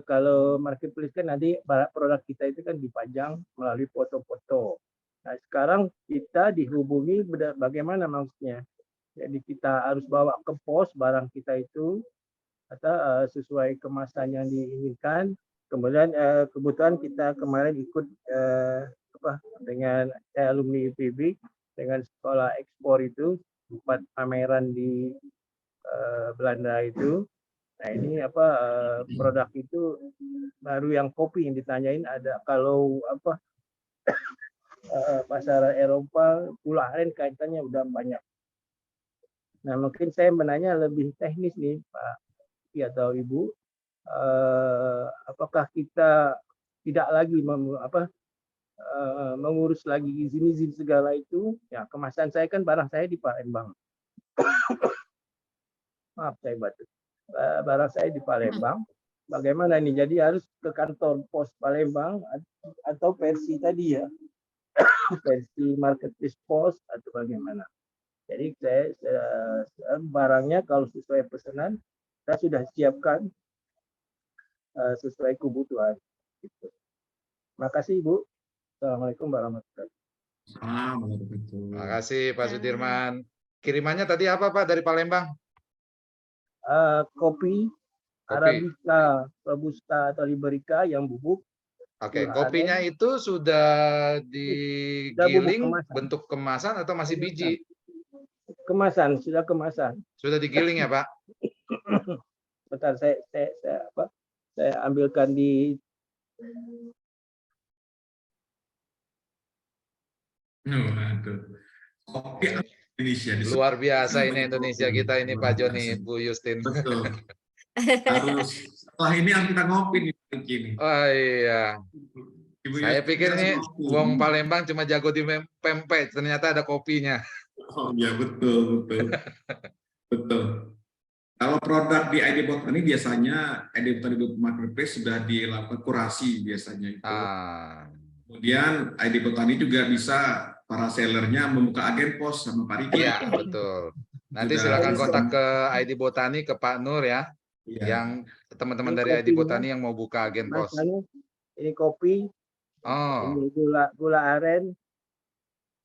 kalau marketplace kan nanti produk kita itu kan dipajang melalui foto-foto. Nah, sekarang kita dihubungi bagaimana maksudnya? Jadi kita harus bawa ke pos barang kita itu atau sesuai kemasan yang diinginkan. Kemudian kebetulan kita kemarin ikut dengan alumni IPB dengan sekolah ekspor itu, 4 pameran di Belanda itu. Nah, ini produk itu baru yang kopi yang ditanyain ada. Kalau pasar Eropa, gula aren kaitannya udah banyak. Nah, mungkin saya menanya lebih teknis nih Pak atau Ibu, apakah kita tidak lagi mengurus lagi izin segala itu? Ya, kemasan saya kan barang saya di Palembang. Maaf saya batuk. Barang saya di Palembang. Bagaimana ini? Jadi harus ke kantor pos Palembang atau versi tadi ya, versi marketplace pos atau bagaimana? Jadi barangnya kalau sesuai pesanan saya sudah siapkan sesuai kebutuhan. Gitu. Makasih Ibu. Assalamualaikum warahmatullahi wabarakatuh. Terima kasih Pak Sudirman. Kirimannya tadi apa Pak dari Palembang? Kopi Arabica, Robusta atau Liberica yang bubuk. Oke, kopinya itu sudah digiling bentuk kemasan atau masih biji? Kemasan, sudah kemasan. Sudah digiling ya Pak? Bentar, saya ambilkan di Kopi Indonesia. Luar biasa ini Indonesia kita ini Pak Joni, Bu Justin. Betul. Harus setelah ini kita ngopi nih. Oh iya. Ibu Saya Yusti pikir harus ini kopi. wong Palembang cuma jago di pempek, ternyata ada kopinya. Oh ya, betul. Betul. Kalau produk di ID Botani biasanya ID Botani Marketplace sudah dilakukan kurasi biasanya itu. Kemudian ID Botani juga bisa para sellernya membuka agen pos sama Pak Riki. Iya, betul. Nanti Sudah silakan bisa. kontak ke ID Botani, ke Pak Nur ya, Iya. yang teman-teman Ini dari ID kopinya, Botani yang mau buka agen Mas pos. Anu, ini kopi, Oh, ini gula aren,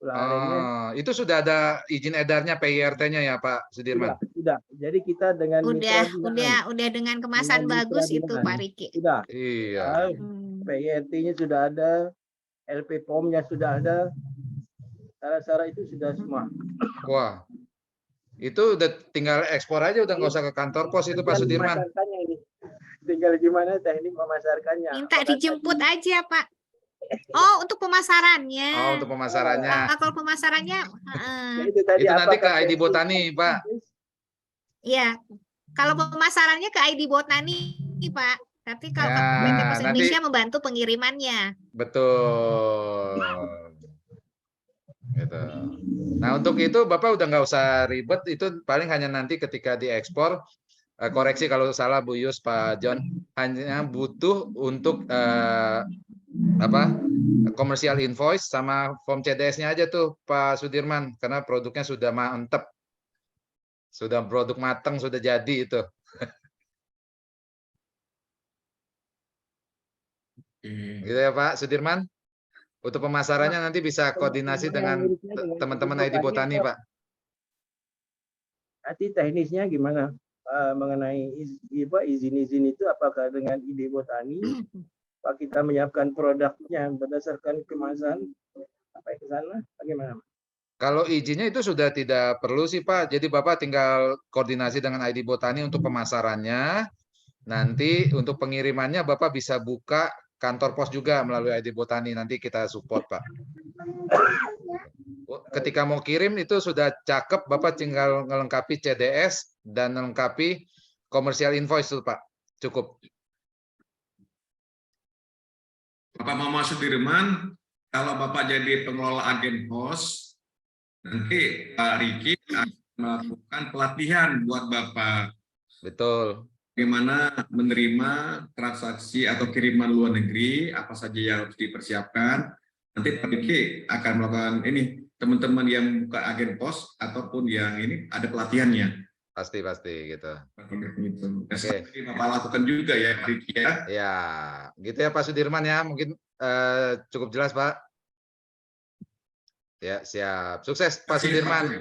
gula arennya itu sudah ada izin edarnya PIRT-nya ya Pak Sudirman? sudah. Jadi kita dengan mitra binaan. Udah dengan kemasan Dengan mitra bagus itu binaan. Pak Riki. Sudah. Iya. PIRT-nya sudah ada, LP POM-nya sudah ada, syarat-syarat itu sudah semua. Wah, itu udah tinggal ekspor aja, udah nggak usah ke kantor pos itu Pak Tinggal Sudirman. memasarkannya ini. Tinggal gimana teknik memasarkannya. Minta Apakah dijemput aja Pak. Oh, untuk pemasarannya. Oh, untuk pemasarannya. Kalau pemasarannya, itu tadi Itu nanti ke apakah ID Botani, Pak. iya. Kalau pemasarannya ke ID Botani, Pak. Tapi kalau Ya, PT Pos nanti- Indonesia membantu pengirimannya. Betul. Gitu. Nah, untuk itu Bapak udah nggak usah ribet, itu paling hanya nanti ketika diekspor, koreksi kalau salah Bu Yus, Pak John, hanya butuh untuk komersial invoice sama form CDS-nya aja tuh Pak Sudirman, karena produknya sudah mantep, sudah produk mateng, sudah jadi itu. Gitu ya Pak Sudirman. Untuk pemasarannya nanti bisa koordinasi dengan teman-teman ID Botani, Pak. Nanti teknisnya gimana? Mengenai izin-izin itu apakah dengan ID Botani? Pak kita menyiapkan produknya berdasarkan kemasan sampai ke sana? Bagaimana? Kalau izinnya itu sudah tidak perlu sih Pak. Jadi Bapak tinggal koordinasi dengan ID Botani untuk pemasarannya. Nanti untuk pengirimannya Bapak bisa buka kantor pos juga melalui ID Botani. Nanti kita support Pak. Ketika mau kirim itu sudah cakep, Bapak tinggal melengkapi CDS dan melengkapi komersial invoice tuh Pak. Cukup. Bapak Mama Sudirman, kalau Bapak jadi pengelola agen pos, nanti Pak Riki akan melakukan pelatihan buat Bapak. Betul. Bagaimana menerima transaksi atau kiriman luar negeri, apa saja yang harus dipersiapkan. Nanti Pak Riki akan melakukan ini, teman-teman yang buka agen pos ataupun yang ini ada pelatihannya. Pasti gitu. Oke. Bapak lakukan juga ya Pak Riki ya. Ya, gitu ya Pak Sudirman ya. Mungkin cukup jelas Pak. Ya, siap. Sukses Pak Sudirman.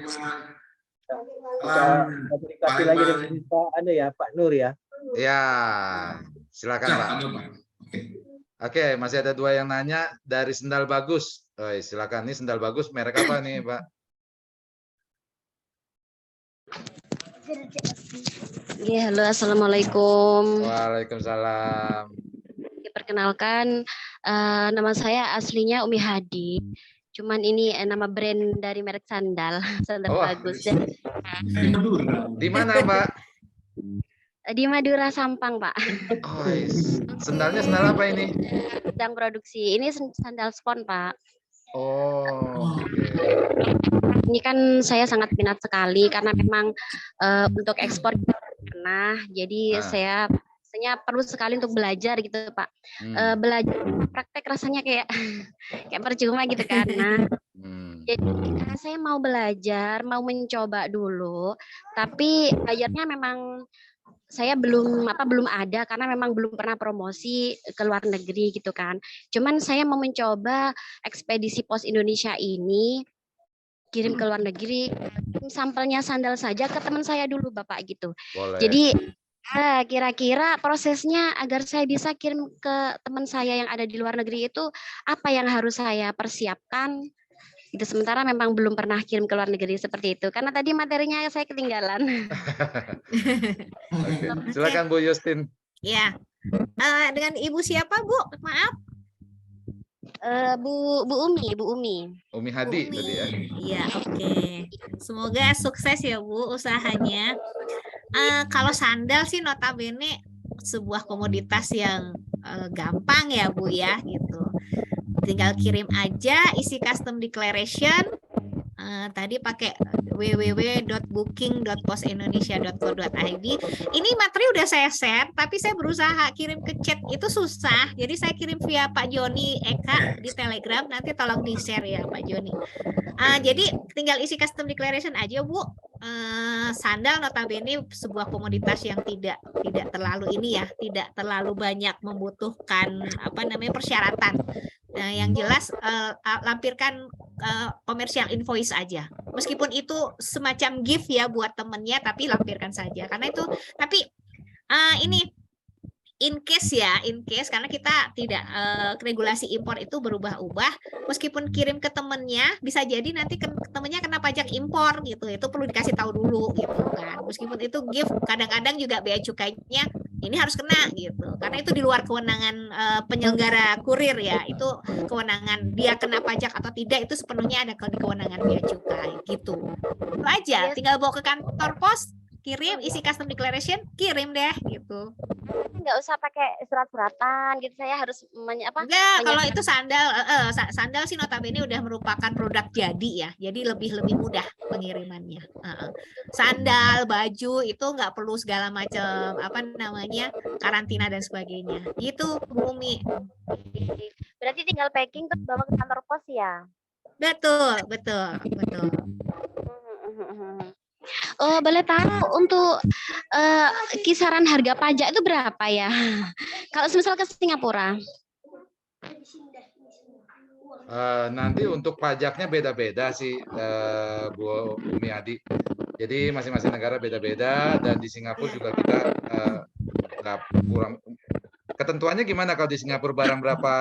Komunikasi lagi dengan Pak ada ya Pak Nur ya. Ya, silakan Pak. Oke, masih ada dua yang nanya dari Sendal Bagus. Oh, silakan. Ini Sendal Bagus merek apa nih Pak? Ya, halo, assalamualaikum. Waalaikumsalam. Perkenalkan, nama saya aslinya Umi Hadi. Cuman ini nama brand dari merek sandal, Sandal Bagus ya. Di mana Pak? Di Madura Sampang Pak. Oh, sendalnya sendal apa ini? Sedang produksi. Ini sandal spon Pak. Oh, Ini kan saya sangat minat sekali karena memang untuk ekspor pernah. Jadi saya perlu sekali untuk belajar gitu Pak. Belajar praktek rasanya kayak percuma gitu kan. Nah, jadi saya mau belajar, mau mencoba dulu, tapi bayarnya memang saya belum ada karena memang belum pernah promosi ke luar negeri gitu kan. Cuman saya mau mencoba ekspedisi Pos Indonesia ini kirim ke luar negeri, sampelnya sandal saja ke teman saya dulu Bapak gitu. Boleh. Jadi kira-kira prosesnya agar saya bisa kirim ke teman saya yang ada di luar negeri itu apa yang harus saya persiapkan? Itu sementara memang belum pernah kirim ke luar negeri seperti itu karena tadi materinya saya ketinggalan. Oke. Silakan Bu Justin. Ya, dengan Ibu siapa Bu? Maaf. Bu Umi. Umi Hadi tadi ya. Iya, oke. Semoga sukses ya Bu usahanya. Kalau sandal sih notabene sebuah komoditas yang gampang ya Bu ya gitu. Tinggal kirim aja, isi custom declaration. Tadi pakai www.booking.posindonesia.co.id. Ini materi udah saya share, tapi saya berusaha kirim ke chat itu susah. Jadi saya kirim via Pak Joni Eka di Telegram. Nanti tolong di share ya Pak Joni. Jadi tinggal isi custom declaration aja Bu. Sandal notabene sebuah komoditas yang tidak terlalu tidak terlalu banyak membutuhkan persyaratan. Nah, yang jelas lampirkan komersial invoice aja. Meskipun itu semacam gift ya buat temennya, tapi lampirkan saja. Karena itu, tapi ini in case karena kita tidak regulasi impor itu berubah-ubah, meskipun kirim ke temennya bisa jadi nanti temennya kena pajak impor gitu, itu perlu dikasih tahu dulu gitu kan. Meskipun itu gift, kadang-kadang juga bea cukainya ini harus kena gitu, karena itu di luar kewenangan penyelenggara kurir ya, itu kewenangan dia kena pajak atau tidak itu sepenuhnya ada di kewenangan bea cukai gitu. Itu aja, tinggal bawa ke kantor pos, kirim, isi custom declaration, kirim deh gitu. Nggak usah pakai surat-suratan gitu, saya harus Enggak, kalau itu sandal sih notabene udah merupakan produk jadi ya, jadi lebih mudah pengirimannya. Sandal, baju itu nggak perlu segala macam karantina dan sebagainya. Gitu Bu Umi. Berarti tinggal packing terus bawa ke kantor pos ya? Betul. Oh, boleh tahu untuk kisaran harga pajak itu berapa ya? Kalau misal ke Singapura? Nanti untuk pajaknya beda-beda sih, Bu Umi Adi. Jadi masing-masing negara beda-beda, dan di Singapura juga kita nggak kurang. Ketentuannya gimana kalau di Singapura barang berapa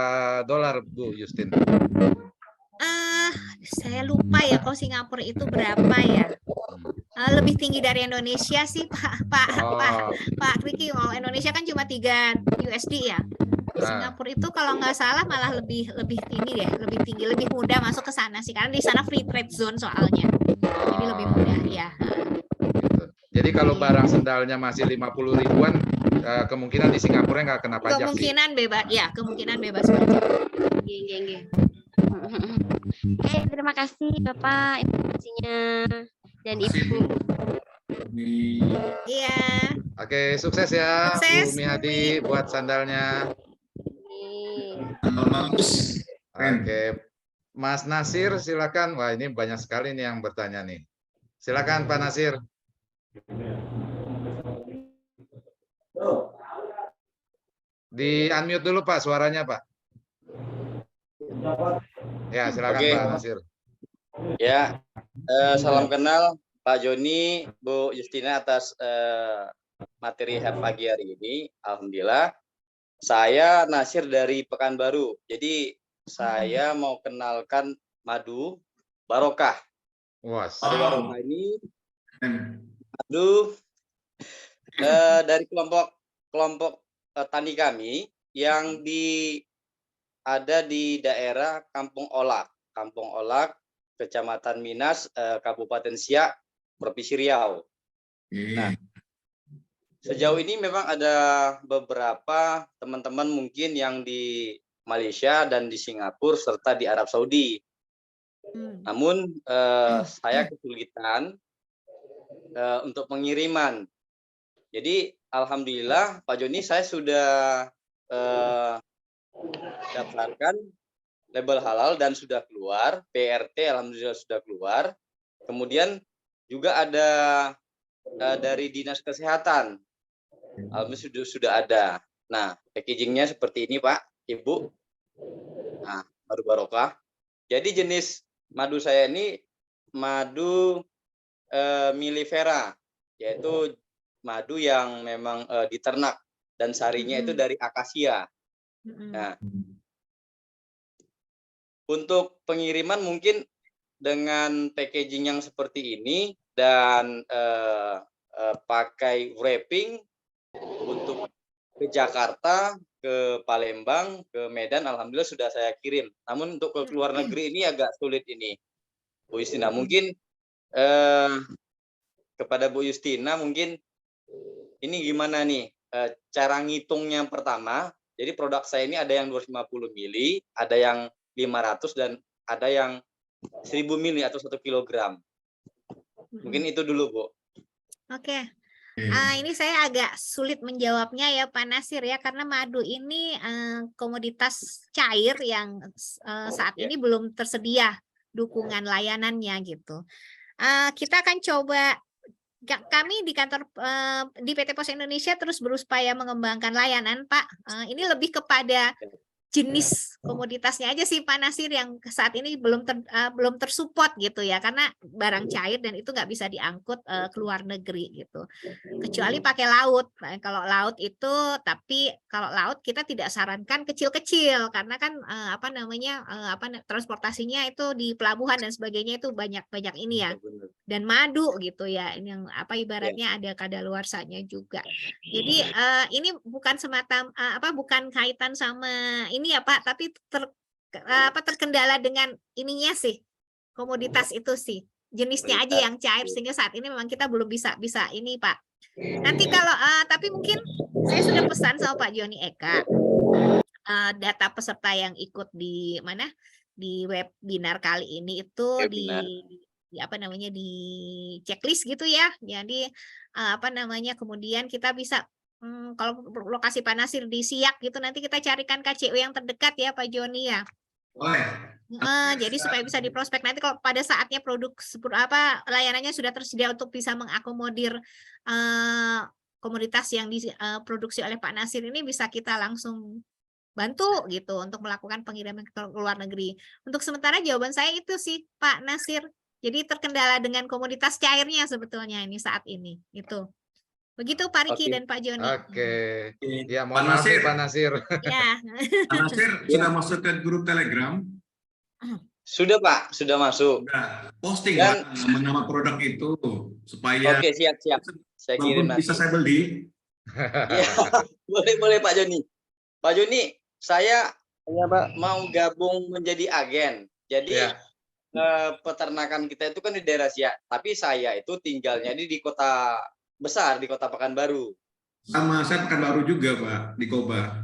dolar, Bu Justin? Saya lupa ya kalau Singapura itu berapa ya. Lebih tinggi dari Indonesia sih Pak Riki. Kalau Indonesia kan cuma 3 USD ya. Singapura itu kalau nggak salah malah lebih tinggi deh, lebih tinggi, lebih mudah masuk ke sana sih, karena di sana free trade zone soalnya. Jadi lebih mudah ya. Jadi kalau barang sendalnya masih 50 ribuan, kemungkinan di Singapura nggak kena pajak kemungkinan sih. Bebas ya, kemungkinan bebas pajak. Oke, terima kasih Bapak informasinya dan Ibu. Iya. Oke, sukses ya Bu Umi Hadi buat sandalnya. Oke, Mas Nasir silakan. Wah, ini banyak sekali nih yang bertanya nih. Silakan Pak Nasir. Di unmute dulu Pak suaranya Pak. Ya, silakan Pak Nasir. Ya, salam kenal Pak Joni, Bu Justina atas materi pagi hari ini. Alhamdulillah. Saya Nasir dari Pekanbaru. Jadi saya mau kenalkan madu barokah. Madu barokah ini madu dari kelompok tani kami yang ada di daerah Kampung Olak, Kecamatan Minas, Kabupaten Siak, Provinsi Riau. Nah, sejauh ini memang ada beberapa teman-teman mungkin yang di Malaysia dan di Singapura serta di Arab Saudi. Namun saya kesulitan untuk pengiriman. Jadi alhamdulillah Pak Joni, saya sudah daftarkan label halal dan sudah keluar, PRT alhamdulillah sudah keluar. Kemudian juga ada dari Dinas Kesehatan, alhamdulillah sudah ada. Nah, packagingnya seperti ini Pak, Ibu. Nah, madu barokah. Jadi jenis madu saya ini madu Milifera, yaitu madu yang memang diternak dan sarinya itu dari akasia. Nah, untuk pengiriman mungkin dengan packaging yang seperti ini dan pakai wrapping untuk ke Jakarta, ke Palembang, ke Medan, alhamdulillah sudah saya kirim. Namun untuk ke luar negeri ini agak sulit ini, Bu Justina. Mungkin kepada Bu Justina mungkin ini gimana nih cara ngitungnya pertama Jadi produk saya ini ada yang 250 mili, ada yang 500 dan ada yang 1000 mili atau 1 kilogram. Mungkin itu dulu, Bu. Oke. Ini saya agak sulit menjawabnya ya Pak Nasir ya, karena madu ini komoditas cair yang saat ini belum tersedia dukungan layanannya gitu. Kita akan coba, kami di kantor di PT Pos Indonesia terus berupaya mengembangkan layanan Pak. Ini lebih kepada jenis komoditasnya aja sih Pak Nasir yang saat ini belum tersupport gitu ya, karena barang cair dan itu nggak bisa diangkut ke luar negeri gitu, kecuali pakai laut. Nah, kalau laut itu, tapi kalau laut kita tidak sarankan kecil-kecil karena kan transportasinya itu di pelabuhan dan sebagainya itu banyak ini ya, dan madu gitu ya, ini yang ibaratnya ada kadaluarsanya juga. Jadi ini bukan semata bukan kaitan sama ini ya Pak, tapi terkendala dengan ininya sih, komoditas itu sih, jenisnya aja yang cair, sehingga saat ini memang kita belum bisa ini Pak. Nanti kalau tapi mungkin saya sudah pesan sama Pak Joni Eka data peserta yang ikut di webinar kali ini itu di checklist gitu ya. Jadi kemudian kita bisa kalau lokasi Pak Nasir di Siak gitu, nanti kita carikan KCU yang terdekat ya Pak Joni ya. Jadi supaya bisa diprospek nanti kalau pada saatnya layanannya sudah tersedia untuk bisa mengakomodir komoditas yang diproduksi oleh Pak Nasir ini, bisa kita langsung bantu gitu untuk melakukan pengiriman ke luar negeri. Untuk sementara jawaban saya itu sih Pak Nasir. Jadi terkendala dengan komoditas cairnya sebetulnya ini saat ini itu. Begitu Pak Riki dan Pak Joni. Oke. Ya, mohon maaf Pak Nasir. Ya. Pak Nasir sudah masuk ke grup Telegram? Sudah Pak, sudah masuk. Sudah. Posting Pak nama produk itu supaya siap. Saya kirim nanti. Bisa saya beli. Ya, boleh Pak Joni. Pak Joni, saya mau gabung menjadi agen. Jadi peternakan kita itu kan di daerah Siak, tapi saya itu tinggalnya di kota besar, di Kota Pekanbaru. Sama saya Pekanbaru juga Pak, di Koba.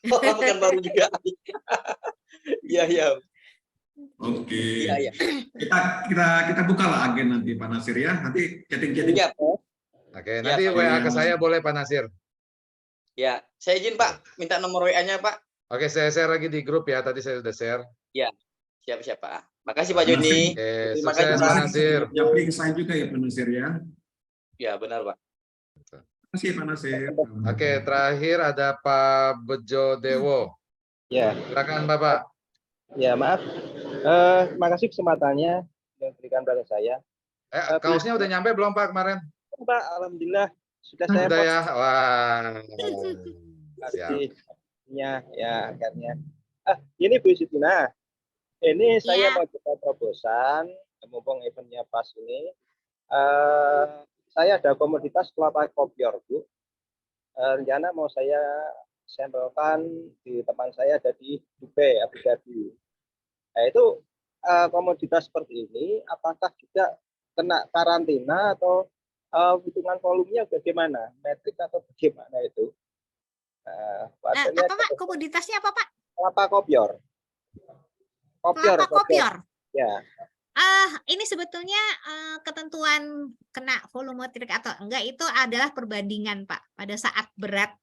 Pekanbaru juga. Iya. Oke. Iya. Kita bukalah agen nanti Pak Nasir ya. Nanti chatting. Ya, Oke, nanti WA ke saya boleh Pak Nasir. Ya, saya izin Pak, minta nomor WA-nya Pak. Oke, saya share lagi di grup ya. Tadi saya sudah share. Ya, siap Pak. Makasih Pak Joni. Terima kasih Pak Nasir. Japri ke saya juga ya Pak Nasir ya. Ya, benar Pak. Terima kasih Pak Nasir. Oke, terakhir ada Pak Bejo Dewo. Ya. Silakan Bapak. Ya, maaf. Terima kasih kesempatannya yang diberikan pada saya. Kaosnya udah nyampe belum Pak kemarin? Pak, alhamdulillah sudah saya udah ya. Wah. Siap. Ya, akhirnya. Ini Bu Sitina. Ini saya mau coba terobosan, mumpung eventnya pas ini. Saya ada komoditas kelapa kopior, Bu. Rencana mau saya sampelkan di teman saya ada di Dubai, Abu Dhabi. Nah, itu komoditas seperti ini, apakah juga kena karantina atau hitungan volumenya bagaimana? Metrik atau bagaimana itu? Apa Pak? Komoditasnya apa Pak? Kelapa kopior. Kopior. Ya. Ini sebetulnya ketentuan kena volumetrik atau enggak itu adalah perbandingan Pak. Pada saat berat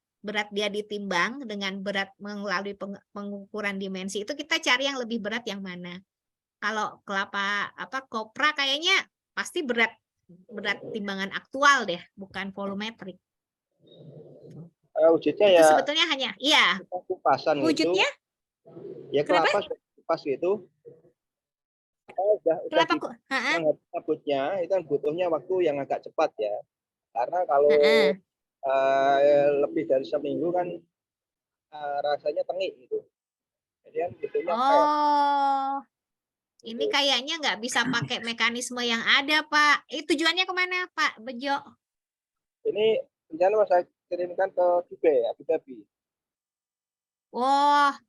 dia ditimbang dengan berat melalui pengukuran dimensi itu kita cari yang lebih berat yang mana. Kalau kelapa kopra kayaknya pasti berat timbangan aktual deh, bukan volumetrik. Wujudnya itu ya. Sebetulnya hanya kupasan wujudnya. Gitu. Ya kelapa kupas gitu. Cabutnya itu kan butuhnya waktu yang agak cepat ya, karena kalau lebih dari seminggu kan rasanya tengik gitu. Jadi kan butuhnya ini kayaknya nggak bisa pakai mekanisme yang ada Pak. Tujuannya kemana Pak Bejo? Ini rencana saya kirimkan ke Dubai, Abu Dhabi.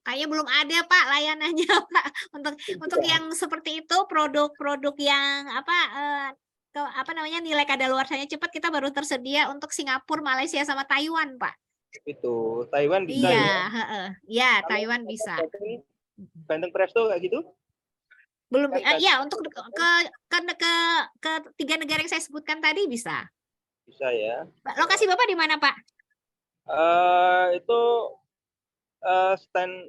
Kayaknya belum ada Pak layanannya Pak untuk yang seperti itu, produk-produk yang nilai kadaluarsanya cepat kita baru tersedia untuk Singapura, Malaysia sama Taiwan Pak. Itu Taiwan bisa Iya, ya. heeh. Ya, Kalau Taiwan bisa. Bandeng presto kayak gitu? Belum, Kan ya untuk ke 3 negara yang saya sebutkan tadi bisa. bisa ya. Lokasi Bapak di mana, Pak? Itu stand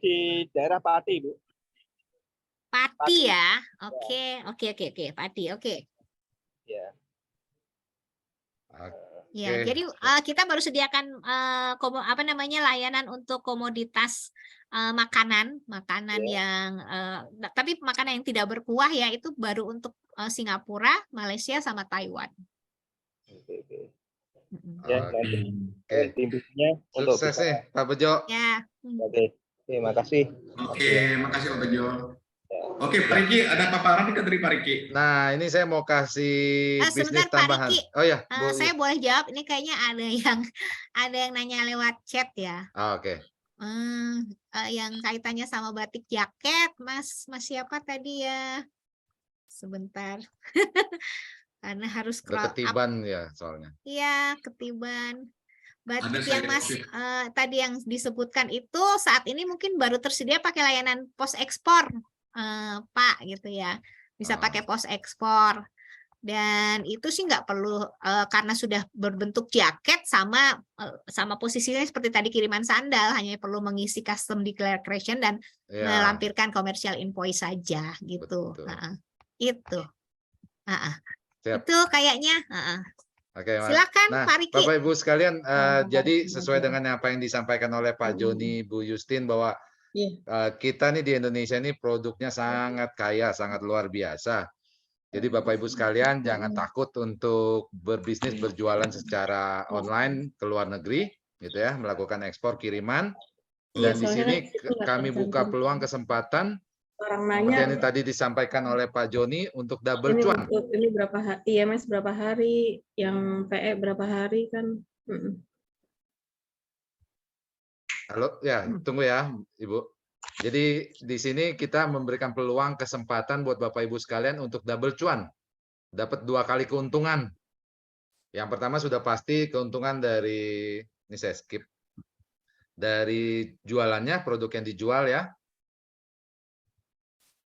di daerah Pati, Bu. Pati ya. Oke. Pati. Oke. Ya. Ya, Oke. jadi kita baru sediakan layanan untuk komoditas makanan yang tapi makanan yang tidak berkuah ya, itu baru untuk Singapura, Malaysia sama Taiwan. Oke. Mm-mm. Ya, Oke. intinya untuk Sukses bisa. nih Pak Bejo. Ya. Oke, makasih. Oke, makasih Pak Bejo. Oke, Pak Riki, ada paparan kita dari Pak Riki. Nah, ini saya mau kasih bisnis Sebentar Pak tambahan. Riki, Oh ya, Bu. saya boleh jawab? Ini kayaknya ada yang nanya lewat chat ya. Oke. Yang kaitannya sama batik jaket, Mas siapa tadi ya? Sebentar. Karena harus scroll up. Ketiban ya soalnya. Iya, ketiban. Batik Ada yang Mas tadi yang disebutkan itu saat ini mungkin baru tersedia pakai layanan pos ekspor, Pak, gitu ya. Bisa pakai pos ekspor. Dan itu sih nggak perlu karena sudah berbentuk jaket sama posisinya seperti tadi kiriman sandal, hanya perlu mengisi custom declaration dan melampirkan commercial invoice saja gitu. Itu. Itu kayaknya. Oke, silakan nah, Pak Riki. Bapak Ibu sekalian, jadi sesuai dengan apa yang disampaikan oleh Pak Joni, Bu Justin, bahwa kita nih di Indonesia ini produknya sangat kaya, sangat luar biasa. Jadi Bapak Ibu sekalian jangan takut untuk berbisnis, berjualan secara online ke luar negeri, gitu ya, melakukan ekspor kiriman. Dan di sini kami buka peluang kesempatan seperti yang tadi disampaikan oleh Pak Joni untuk double cuan. Ini berapa hari, IMS berapa hari, yang PE berapa hari kan? Halo, ya, tunggu ya, Ibu. Jadi di sini kita memberikan peluang kesempatan buat Bapak Ibu sekalian untuk double cuan. Dapat 2 kali keuntungan. Yang pertama sudah pasti keuntungan dari, ini saya skip, dari jualannya, produk yang dijual ya.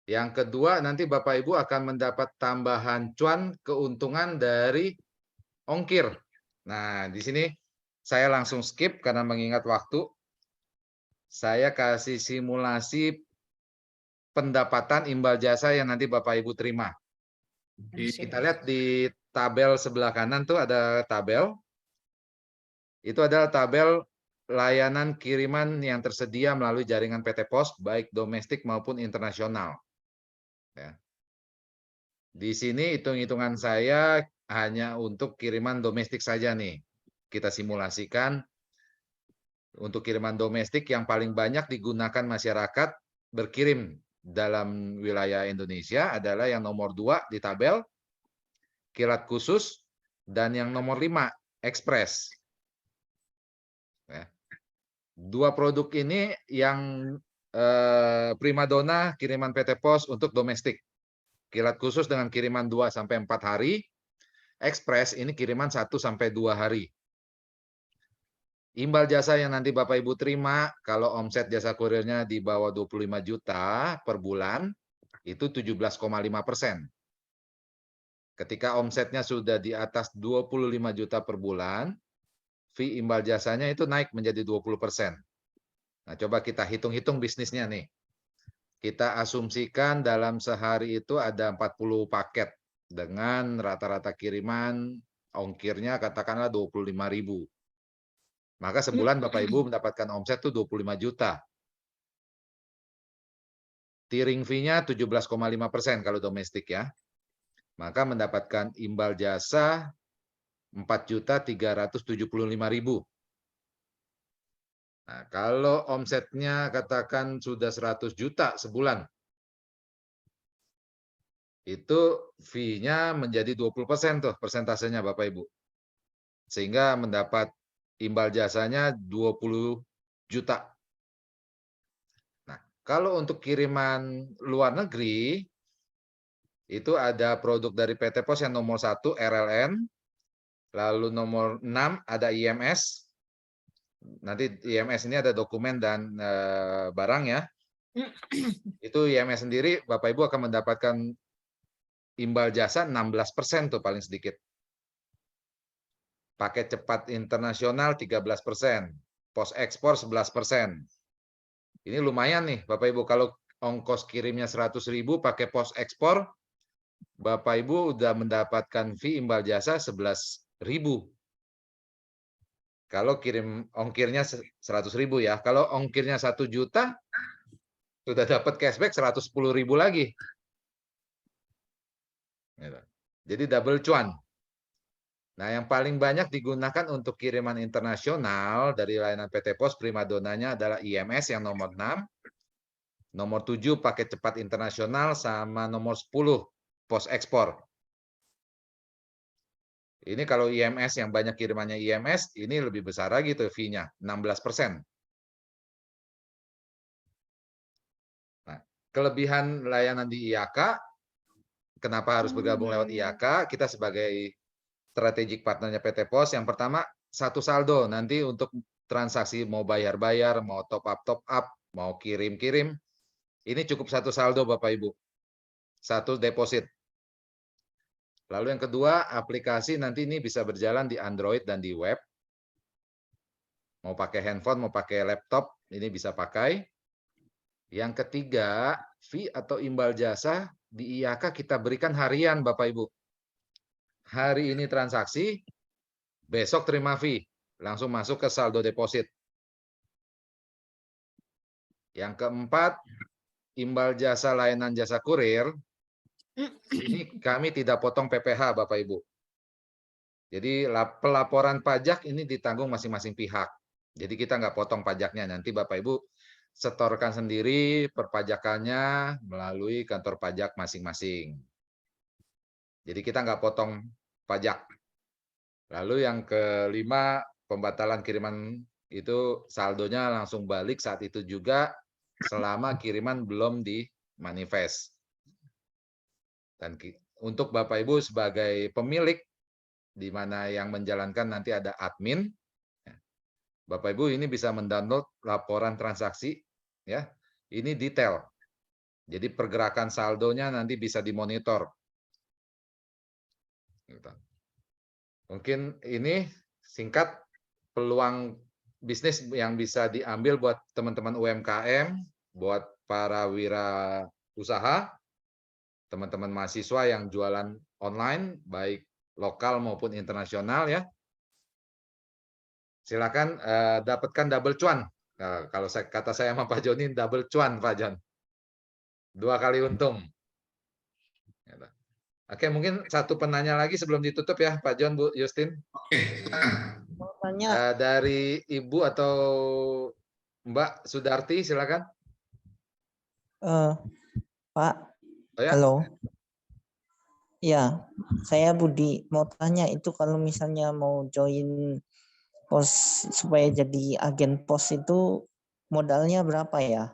Yang kedua, nanti Bapak Ibu akan mendapat tambahan cuan keuntungan dari ongkir. Nah, di sini saya langsung skip karena mengingat waktu. Saya kasih simulasi pendapatan imbal jasa yang nanti Bapak Ibu terima. Kita lihat di tabel sebelah kanan tuh ada tabel. Itu adalah tabel layanan kiriman yang tersedia melalui jaringan PT Pos, baik domestik maupun internasional. Ya. Di sini hitung-hitungan saya hanya untuk kiriman domestik saja nih. Kita simulasikan untuk kiriman domestik yang paling banyak digunakan masyarakat berkirim dalam wilayah Indonesia adalah yang nomor 2 di tabel, kilat khusus, dan yang nomor 5, ekspres. Ya. 2 produk ini yang primadona kiriman PT Pos untuk domestik. Kilat khusus dengan kiriman 2-4 hari, ekspres ini kiriman 1-2 hari. Imbal jasa yang nanti Bapak Ibu terima, kalau omset jasa kurirnya di bawah 25 juta per bulan, itu 17,5%. Ketika omsetnya sudah di atas 25 juta per bulan, fee imbal jasanya itu naik menjadi 20%. Nah, coba kita hitung-hitung bisnisnya nih. Kita asumsikan dalam sehari itu ada 40 paket dengan rata-rata kiriman ongkirnya katakanlah 25.000. Maka sebulan Bapak Ibu mendapatkan omset tuh 25 juta. Tiring fee-nya 17,5% kalau domestik ya. Maka mendapatkan imbal jasa 4.375.000. Nah, kalau omsetnya katakan sudah 100 juta sebulan, itu fee-nya menjadi 20% tuh persentasenya Bapak Ibu. Sehingga mendapat imbal jasanya 20 juta. Nah, kalau untuk kiriman luar negeri, itu ada produk dari PT Pos yang nomor 1 RLN, lalu nomor 6 ada IMS, nanti IMS ini ada dokumen dan barang ya. Itu IMS sendiri Bapak Ibu akan mendapatkan imbal jasa 16% tuh paling sedikit. Paket cepat internasional 13%, pos ekspor 11%. Ini lumayan nih Bapak Ibu, kalau ongkos kirimnya 100.000 pakai pos ekspor, Bapak Ibu udah mendapatkan fee imbal jasa 11.000. Kalau kirim ongkirnya 100.000 ya. Kalau ongkirnya 1 juta, sudah dapat cashback 110.000 lagi. Jadi double cuan. Nah, yang paling banyak digunakan untuk kiriman internasional dari layanan PT Pos primadonanya adalah IMS yang nomor 6, nomor 7 paket cepat internasional, sama nomor 10 pos ekspor. Ini kalau IMS yang banyak kirimannya IMS, ini lebih besar lagi tuh fee-nya, 16%. Nah, kelebihan layanan di IAK, kenapa harus bergabung lewat IAK? Kita sebagai strategic partnernya PT Pos, yang pertama, satu saldo. Nanti untuk transaksi mau bayar-bayar, mau top up, mau kirim-kirim, ini cukup satu saldo Bapak Ibu. Satu deposit. Lalu yang kedua, aplikasi nanti ini bisa berjalan di Android dan di web. Mau pakai handphone, mau pakai laptop, ini bisa pakai. Yang ketiga, fee atau imbal jasa di IAK kita berikan harian Bapak Ibu. Hari ini transaksi, besok terima fee. Langsung masuk ke saldo deposit. Yang keempat, imbal jasa layanan jasa kurir. Ini kami tidak potong PPh Bapak Ibu. Jadi pelaporan pajak ini ditanggung masing-masing pihak. Jadi kita nggak potong pajaknya. Nanti Bapak Ibu setorkan sendiri perpajakannya melalui kantor pajak masing-masing. Jadi kita nggak potong pajak. Lalu yang kelima, pembatalan kiriman itu saldonya langsung balik saat itu juga selama kiriman belum di manifest. Dan untuk Bapak Ibu sebagai pemilik, di mana yang menjalankan nanti ada admin, Bapak Ibu ini bisa mendownload laporan transaksi, ya. Ini detail. Jadi pergerakan saldonya nanti bisa dimonitor. Mungkin ini singkat peluang bisnis yang bisa diambil buat teman-teman UMKM, buat para wirausaha, teman-teman mahasiswa yang jualan online, baik lokal maupun internasional ya. Silakan dapatkan double cuan. Kalau kata saya sama Pak Joni, double cuan Pak Jon. 2 kali untung. Oke, mungkin satu penanya lagi sebelum ditutup ya Pak Jon, Bu Justin. Oke, Tanya. Dari Ibu atau Mbak Sudarti, silakan. Pak, Oh ya? halo. Ya, saya Budi. Mau tanya itu kalau misalnya mau join pos supaya jadi agen pos itu modalnya berapa ya?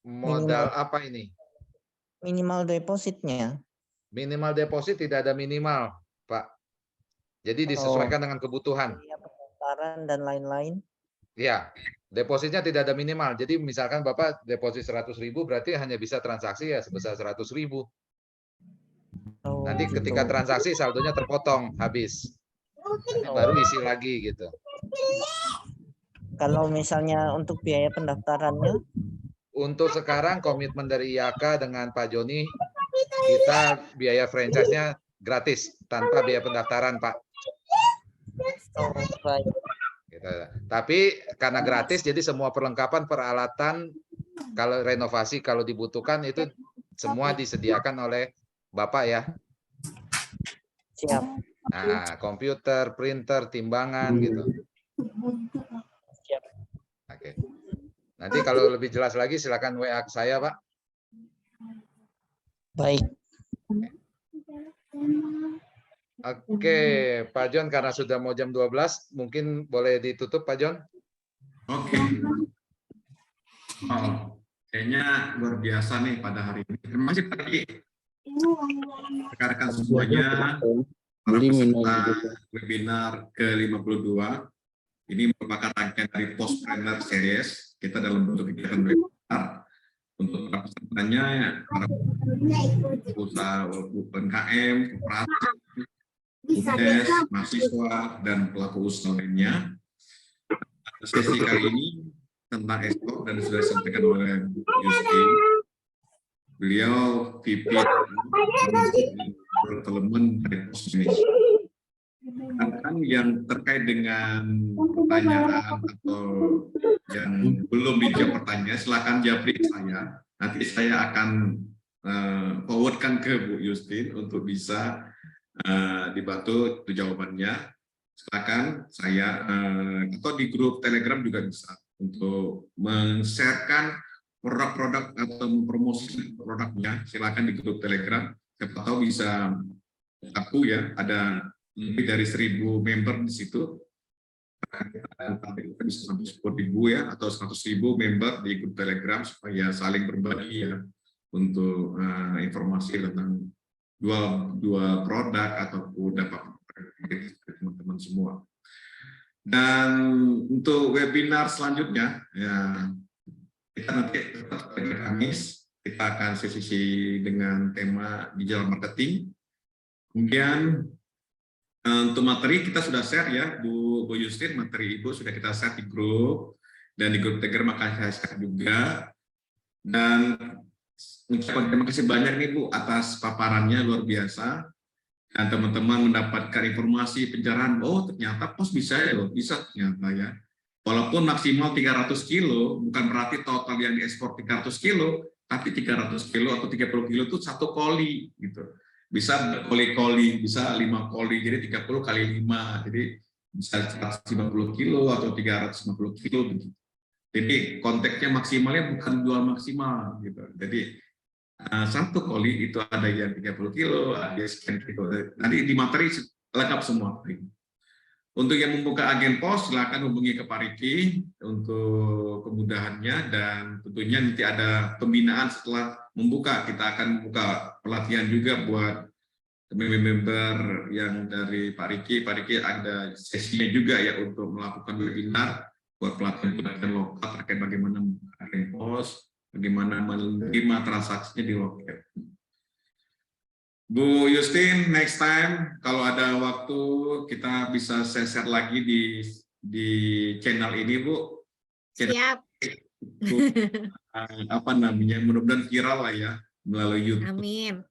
Modal apa ini? Minimal depositnya. Minimal deposit tidak ada minimal, Pak. Jadi disesuaikan dengan kebutuhan. Pendaftaran dan lain-lain. Ya, depositnya tidak ada minimal. Jadi misalkan Bapak deposit 100.000 berarti hanya bisa transaksi ya sebesar 100.000. Nanti ketika transaksi saldonya terpotong habis. Nanti baru isi lagi gitu. Kalau misalnya untuk biaya pendaftarannya? Untuk sekarang komitmen dari IAK dengan Pak Joni, kita biaya franchise-nya gratis tanpa biaya pendaftaran, Pak. Gitu. Tapi karena gratis, jadi semua perlengkapan peralatan kalau renovasi kalau dibutuhkan itu semua disediakan oleh Bapak ya. Siap. Nah, komputer, printer, timbangan gitu. Siap. Oke. Nanti kalau lebih jelas lagi silakan WA ke saya, Pak. Baik. Oke, Pak Jon, karena sudah mau jam 12, mungkin boleh ditutup, Pak Jon? Oke. Oh, kayaknya luar biasa nih pada hari ini. Terima kasih tadi rekan-rekan semuanya, para peserta webinar ke-52. Ini merupakan rangkaian dari Postpreneur Series. Kita dalam bentuk kegiatan webinar untuk para pesertanya, para usaha UMKM, koperasi, UMDes, mahasiswa, dan pelaku usaha lainnya. Sesi kali ini tentang ekspor dan sudah disampaikan oleh Bu Yusti. Beliau VP Development dari Pos Indonesia. Kan yang terkait dengan pertanyaan atau yang belum dijawab pertanyaan, silakan japri saya. Nanti saya akan forwardkan ke Bu Justin untuk bisa dibantu itu jawabannya. Silakan saya atau di grup Telegram juga bisa untuk men-sharekan produk-produk atau mempromosikan produknya. Silakan di grup Telegram. Siapa tahu bisa aku ya ada lebih dari 1.000 member di situ, bisa sampai 10.000 ya atau 100.000 member di grup Telegram supaya saling berbagi ya untuk informasi tentang dua produk ataupun dapat teman-teman semua. Dan untuk webinar selanjutnya ya kita nanti tetap pada Kamis kita akan sesi dengan tema digital marketing. Kemudian untuk materi kita sudah share ya, Bu Justin, materi Ibu sudah kita share di grup, dan di grup Telegram akan saya share juga. Dan ucapan terima kasih banyak nih Bu atas paparannya, luar biasa. Dan teman-teman mendapatkan informasi pencerahan, oh ternyata pos bisa ya loh, bisa ternyata ya. Walaupun maksimal 300 kilo, bukan berarti total yang diekspor 300 kilo, tapi 300 kilo atau 30 kilo itu satu koli gitu. Bisa berkoli-koli, bisa 5 koli, jadi 30 kali 5, jadi bisa 150 kilo atau 350 kilo begitu. Jadi konteksnya maksimalnya bukan jual maksimal gitu. Jadi satu koli itu ada yang 30 kilo, ada sekian kilo. Nanti di materi lengkap semua. Untuk yang membuka agen pos, silakan hubungi ke Pak Riki untuk kemudahannya, dan tentunya nanti ada pembinaan setelah membuka. Kita akan buka pelatihan juga buat member yang dari Pak Riki. Pak Riki ada sesinya juga ya untuk melakukan webinar buat pelatihan lokal terkait bagaimana membuka agen pos, bagaimana menerima transaksinya di loket. Bu Justin, next time kalau ada waktu kita bisa share lagi di channel ini, Bu. Siap. Apa namanya? Mudah-mudahan viral lah ya melalui YouTube. Amin.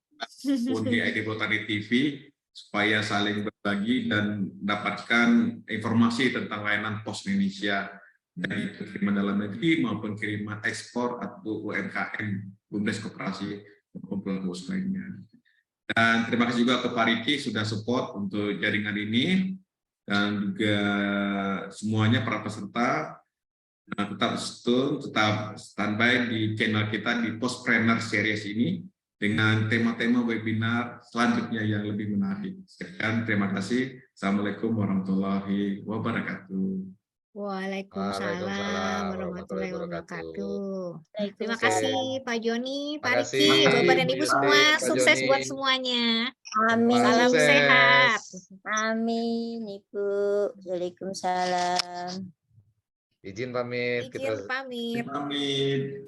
Maupun di ID Botani TV supaya saling berbagi dan mendapatkan informasi tentang layanan pos Indonesia, dari kiriman dalam negeri maupun kiriman ekspor atau UMKM, BUMDes koperasi maupun pelaku usaha lainnya. Dan terima kasih juga ke Pak Riki sudah support untuk jaringan ini, dan juga semuanya para peserta tetap standby di channel kita di Postpreneur Series ini dengan tema-tema webinar selanjutnya yang lebih menarik. Sekian, terima kasih. Assalamualaikum warahmatullahi wabarakatuh. Waalaikumsalam warahmatullahi wabarakatuh. Terima kasih Pak Joni, Pak Riki, Bapak dan Ibu semua, sukses buat semuanya. Amin. Salam sehat. Amin, Ibu. Waalaikumsalam. Izin pamit. Izin pamit. Pamit.